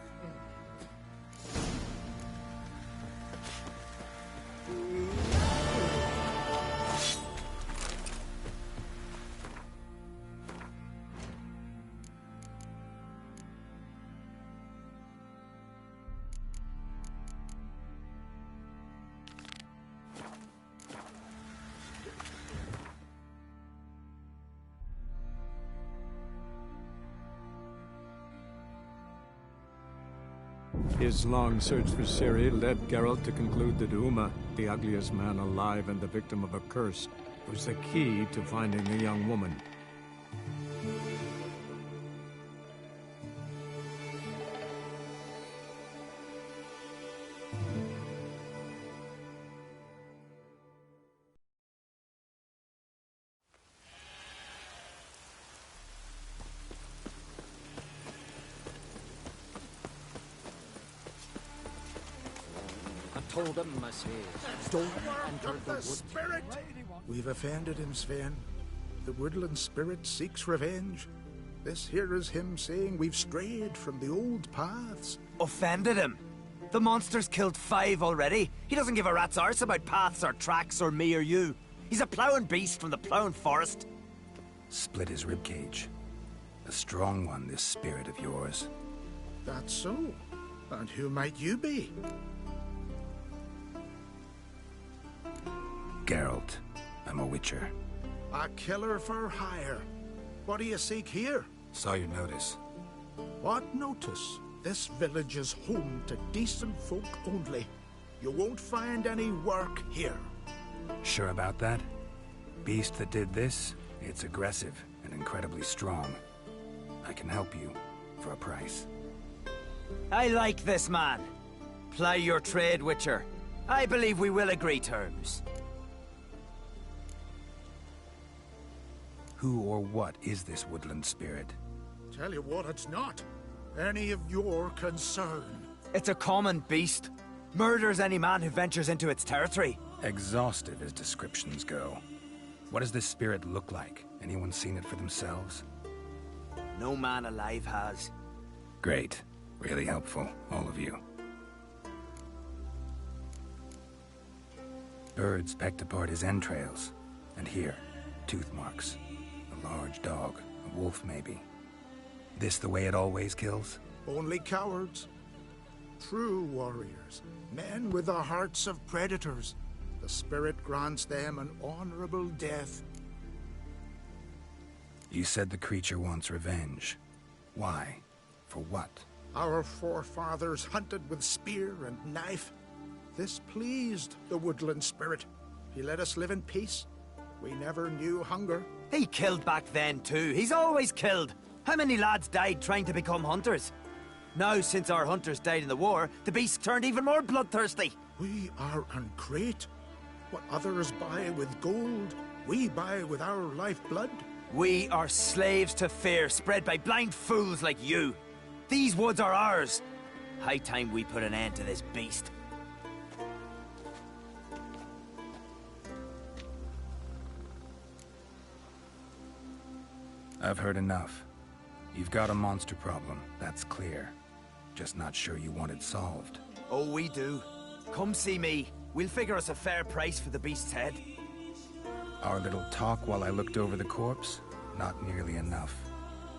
His long search for Ciri led Geralt to conclude that Uma, the ugliest man alive and the victim of a curse, was the key to finding the young woman. Told him, I says, don't enter the wood. We've offended him, Sven. the woodland spirit seeks revenge. This here is him saying we've strayed from the old paths. Offended him? The monster's killed 5 already. He doesn't give a rat's arse about paths or tracks or me or you. He's a ploughing beast from the ploughing forest. Split his ribcage. A strong one, this spirit of yours. That's so. And who might you be? Geralt. I'm a witcher. A killer for hire. What do you seek here? Saw your notice. What notice? This village is home to decent folk only. You won't find any work here. Sure about that? Beast that did this, it's aggressive and incredibly strong. I can help you for a price. I like this man. Ply your trade, Witcher. I believe we will agree terms. Who or what is this woodland spirit? Tell you what, it's not any of your concern. It's a common beast. Murders any man who ventures into its territory. Exhaustive as descriptions go. What does this spirit look like? Anyone seen it for themselves? No man alive has. Great. Really helpful, all of you. Birds pecked apart his entrails. And here, tooth marks. A large dog, a wolf maybe. This the way it always kills? Only cowards. True warriors. Men with the hearts of predators. The spirit grants them an honorable death. You said the creature wants revenge. Why? For what? Our forefathers hunted with spear and knife. This pleased the woodland spirit. He let us live in peace. We never knew hunger. He killed back then too. He's always killed. How many lads died trying to become hunters? Now, since our hunters died in the war, the beast turned even more bloodthirsty. We are great. What others buy with gold, we buy with our lifeblood. We are slaves to fear, spread by blind fools like you. These woods are ours. High time we put an end to this beast. I've heard enough. You've got a monster problem, that's clear. Just not sure you want it solved. Oh, we do. Come see me. We'll figure us a fair price for the beast's head. Our little talk while I looked over the corpse? Not nearly enough.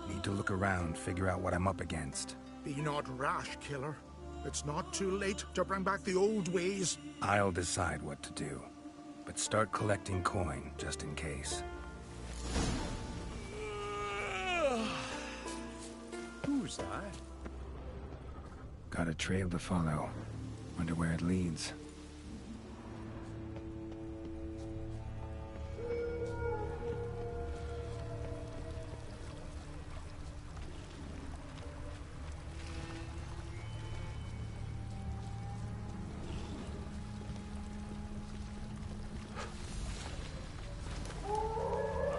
Need to look around, figure out what I'm up against. Be not rash, killer. It's not too late to bring back the old ways. I'll decide what to do. But start collecting coin, just in case. Who's that? Got a trail to follow. Wonder where it leads.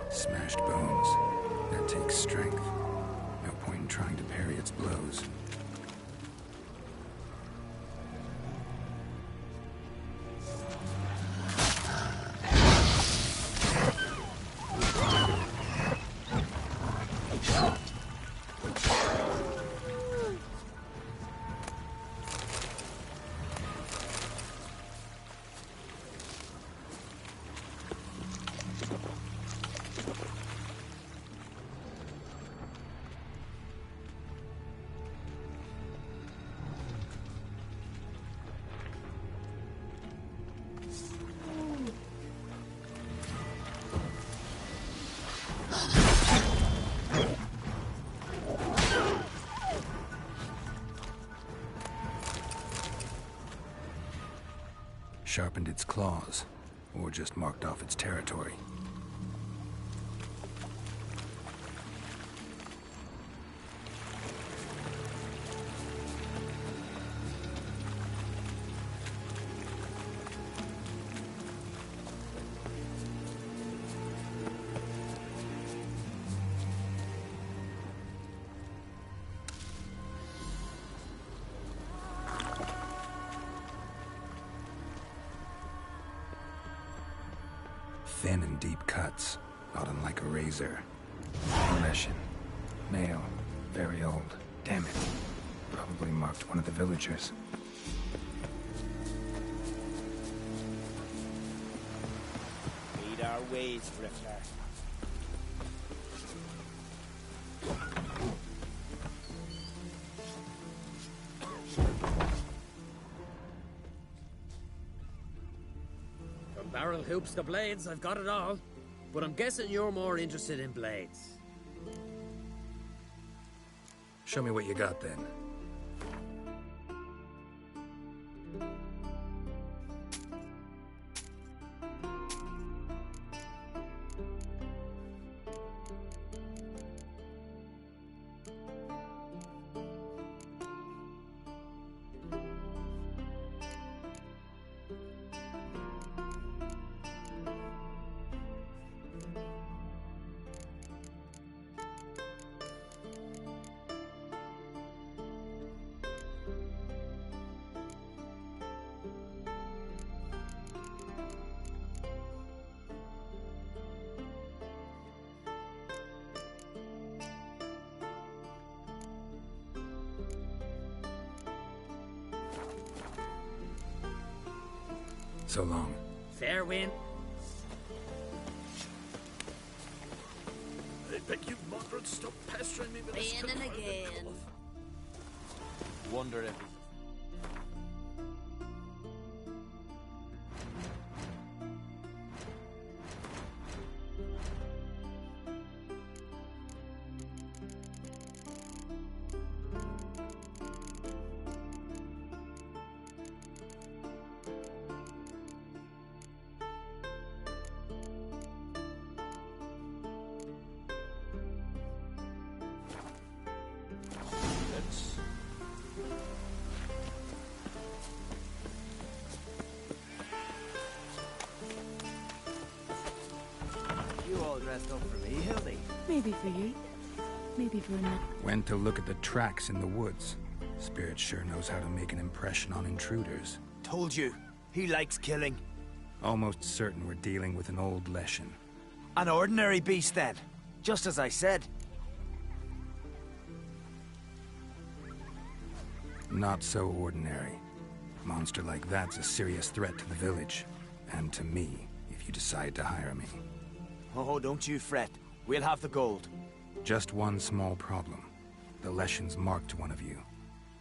Smashed bones. That takes strength. No point in trying to parry its blows. Sharpened its claws, or just marked off its territory. Thin and deep cuts, not unlike a razor. Leshen. Male. Very old. Damn it. Probably marked one of the villagers. Lead our ways, Drifter. From barrel hoops to blades, I've got it all. But I'm guessing you're more interested in blades. Show me what you got then. So long. Fair wind. I beg you, Margaret, stop pestering me with this Raining again. Wonder if... You all dressed up for me, Hildy. Maybe for you. Maybe for another. Went to look at the tracks in the woods. Spirit sure knows how to make an impression on intruders. Told you. He likes killing. Almost certain we're dealing with an old Leshen. An ordinary beast, then. Just as I said. Not so ordinary. A monster like that's a serious threat to the village. And to me, if you decide to hire me. Oh, don't you fret. We'll have the gold. Just one small problem. The Leshen's marked one of you.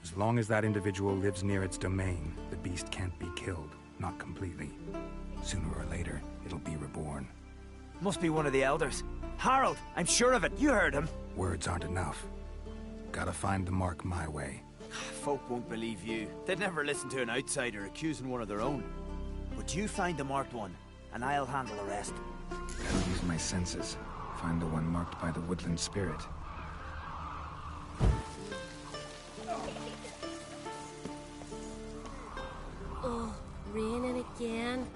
As long as that individual lives near its domain, the beast can't be killed. Not completely. Sooner or later, it'll be reborn. Must be one of the elders. Harold, I'm sure of it. You heard him. Words aren't enough. Gotta find the mark my way. Folk won't believe you. They'd never listen to an outsider accusing one of their own. But you find the marked one, and I'll handle the rest. Gotta use my senses. Find the one marked by the woodland spirit. Oh, raining again.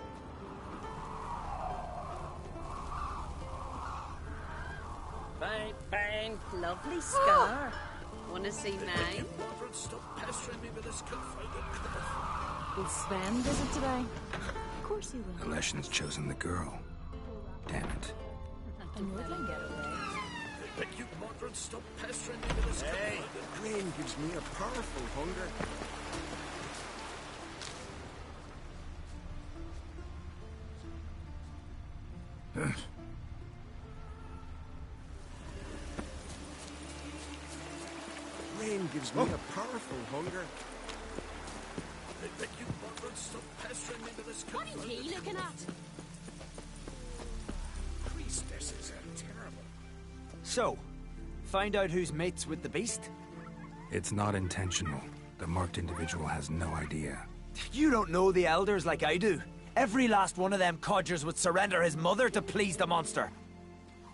Fine, fine. Lovely scar. Wanna see mine? Margaret, stop pestering me with this confounded cough. Will Sven visit today? Of course he will. The Leshen's chosen the girl. Damn it. And we can get away. I beg you, Margaret, stop pestering me with this Hey, confounded... rain gives me a powerful hunger. Rain gives me a powerful hunger. I beg you, Margaret, stop pestering me with this What is confounded... he looking at? Priestesses are terrible. So, find out who's mates with the beast? It's not intentional. The marked individual has no idea. You don't know the elders like I do. Every last one of them codgers would surrender his mother to please the monster.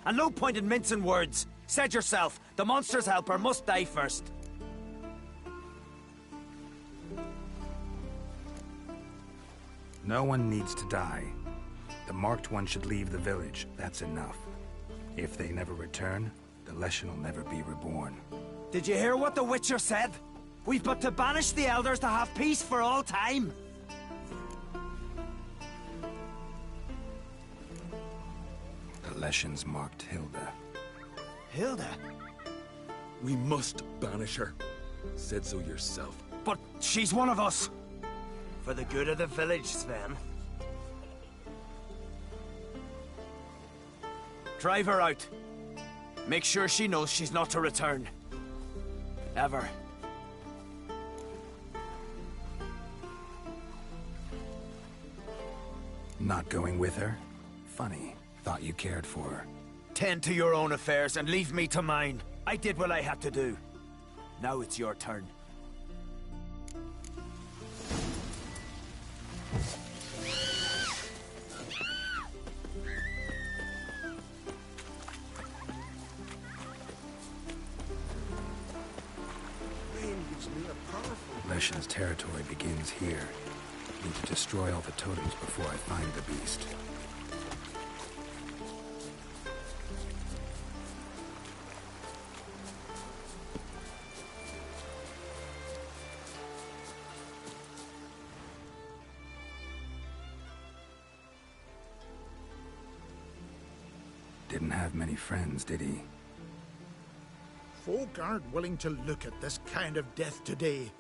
And no point in mincing words. Said yourself, the monster's helper must die first. No one needs to die. The marked one should leave the village. That's enough. If they never return, the Leshen will never be reborn. Did you hear what the Witcher said? We've but to banish the elders to have peace for all time. The Leshens marked Hilda. Hilda? We must banish her. Said so yourself. But she's one of us! For the good of the village, Sven. Drive her out. Make sure she knows she's not to return. Ever. Not going with her? Funny. Thought you cared for her. Tend to your own affairs and leave me to mine. I did what I had to do. Now it's your turn. Leshen's territory begins here. Need to destroy all the totems before I find the beast. Didn't have many friends, did he? Folk aren't willing to look at this kind of death today.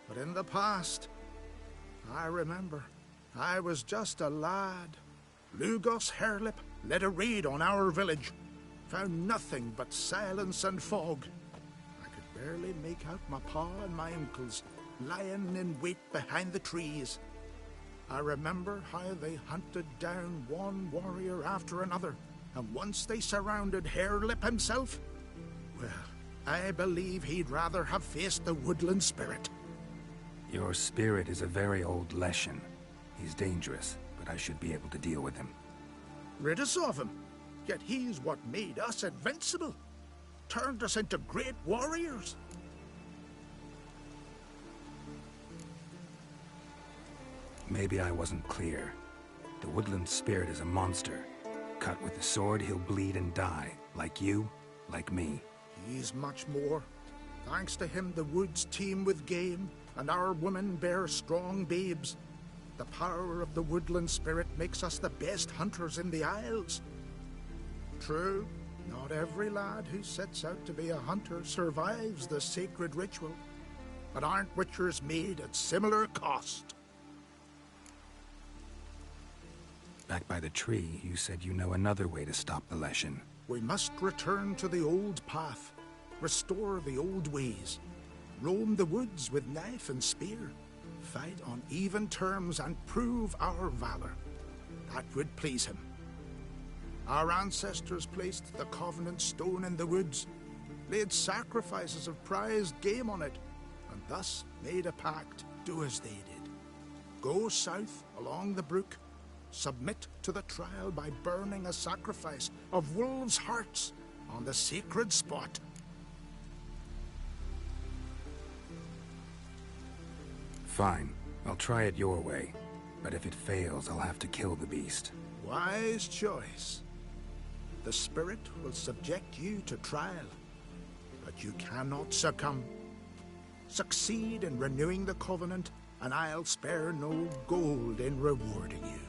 But in the past, I remember, I was just a lad. Lugos Herlip led a raid on our village. Found nothing but silence and fog. I could barely make out my pa and my uncles lying in wait behind the trees. I remember how they hunted down one warrior after another, and once they surrounded Herlip himself, well, I believe he'd rather have faced the woodland spirit. Your spirit is a very old Leshen. He's dangerous, but I should be able to deal with him. Rid us of him. Yet he's what made us invincible. Turned us into great warriors. Maybe I wasn't clear. The woodland spirit is a monster. Cut with the sword, he'll bleed and die. Like you, like me. He's much more. Thanks to him, the woods teem with game, and our women bear strong babes. The power of the woodland spirit makes us the best hunters in the Isles. True, not every lad who sets out to be a hunter survives the sacred ritual, but aren't witchers made at similar cost? Back by the tree, you said you know another way to stop the Leshen. We must return to the old path, restore the old ways, roam the woods with knife and spear, fight on even terms and prove our valor. That would please him. Our ancestors placed the Covenant Stone in the woods, laid sacrifices of prized game on it, and thus made a pact, do as they did. Go south along the brook, submit to the trial by burning a sacrifice of wolves' hearts on the sacred spot. Fine. I'll try it your way. But if it fails, I'll have to kill the beast. Wise choice. The spirit will subject you to trial, but you cannot succumb. Succeed in renewing the Covenant, and I'll spare no gold in rewarding you.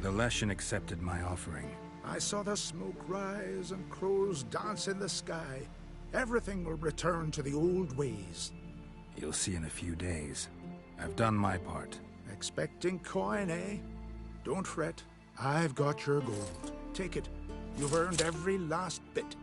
The Leshen accepted my offering. I saw the smoke rise and crows dance in the sky. Everything will return to the old ways. You'll see in a few days. I've done my part. Expecting coin, eh? Don't fret. I've got your gold. Take it. You've earned every last bit.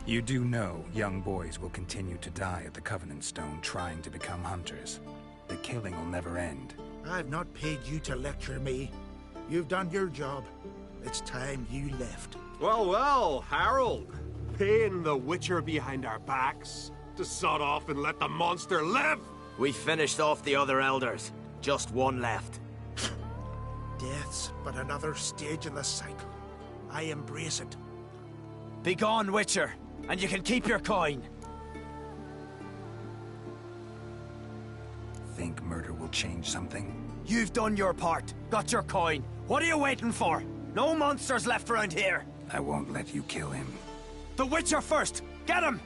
You do know young boys will continue to die at the Covenant Stone trying to become hunters. The killing will never end. I've not paid you to lecture me. You've done your job. It's time you left. Well, well, Harold. Paying the Witcher behind our backs to sod off and let the monster live? We finished off the other elders. Just one left. Death's but another stage in the cycle. I embrace it. Be gone, Witcher, and you can keep your coin. Think murder will change something? You've done your part. Got your coin. What are you waiting for? No monsters left around here. I won't let you kill him. The Witcher first! Get him!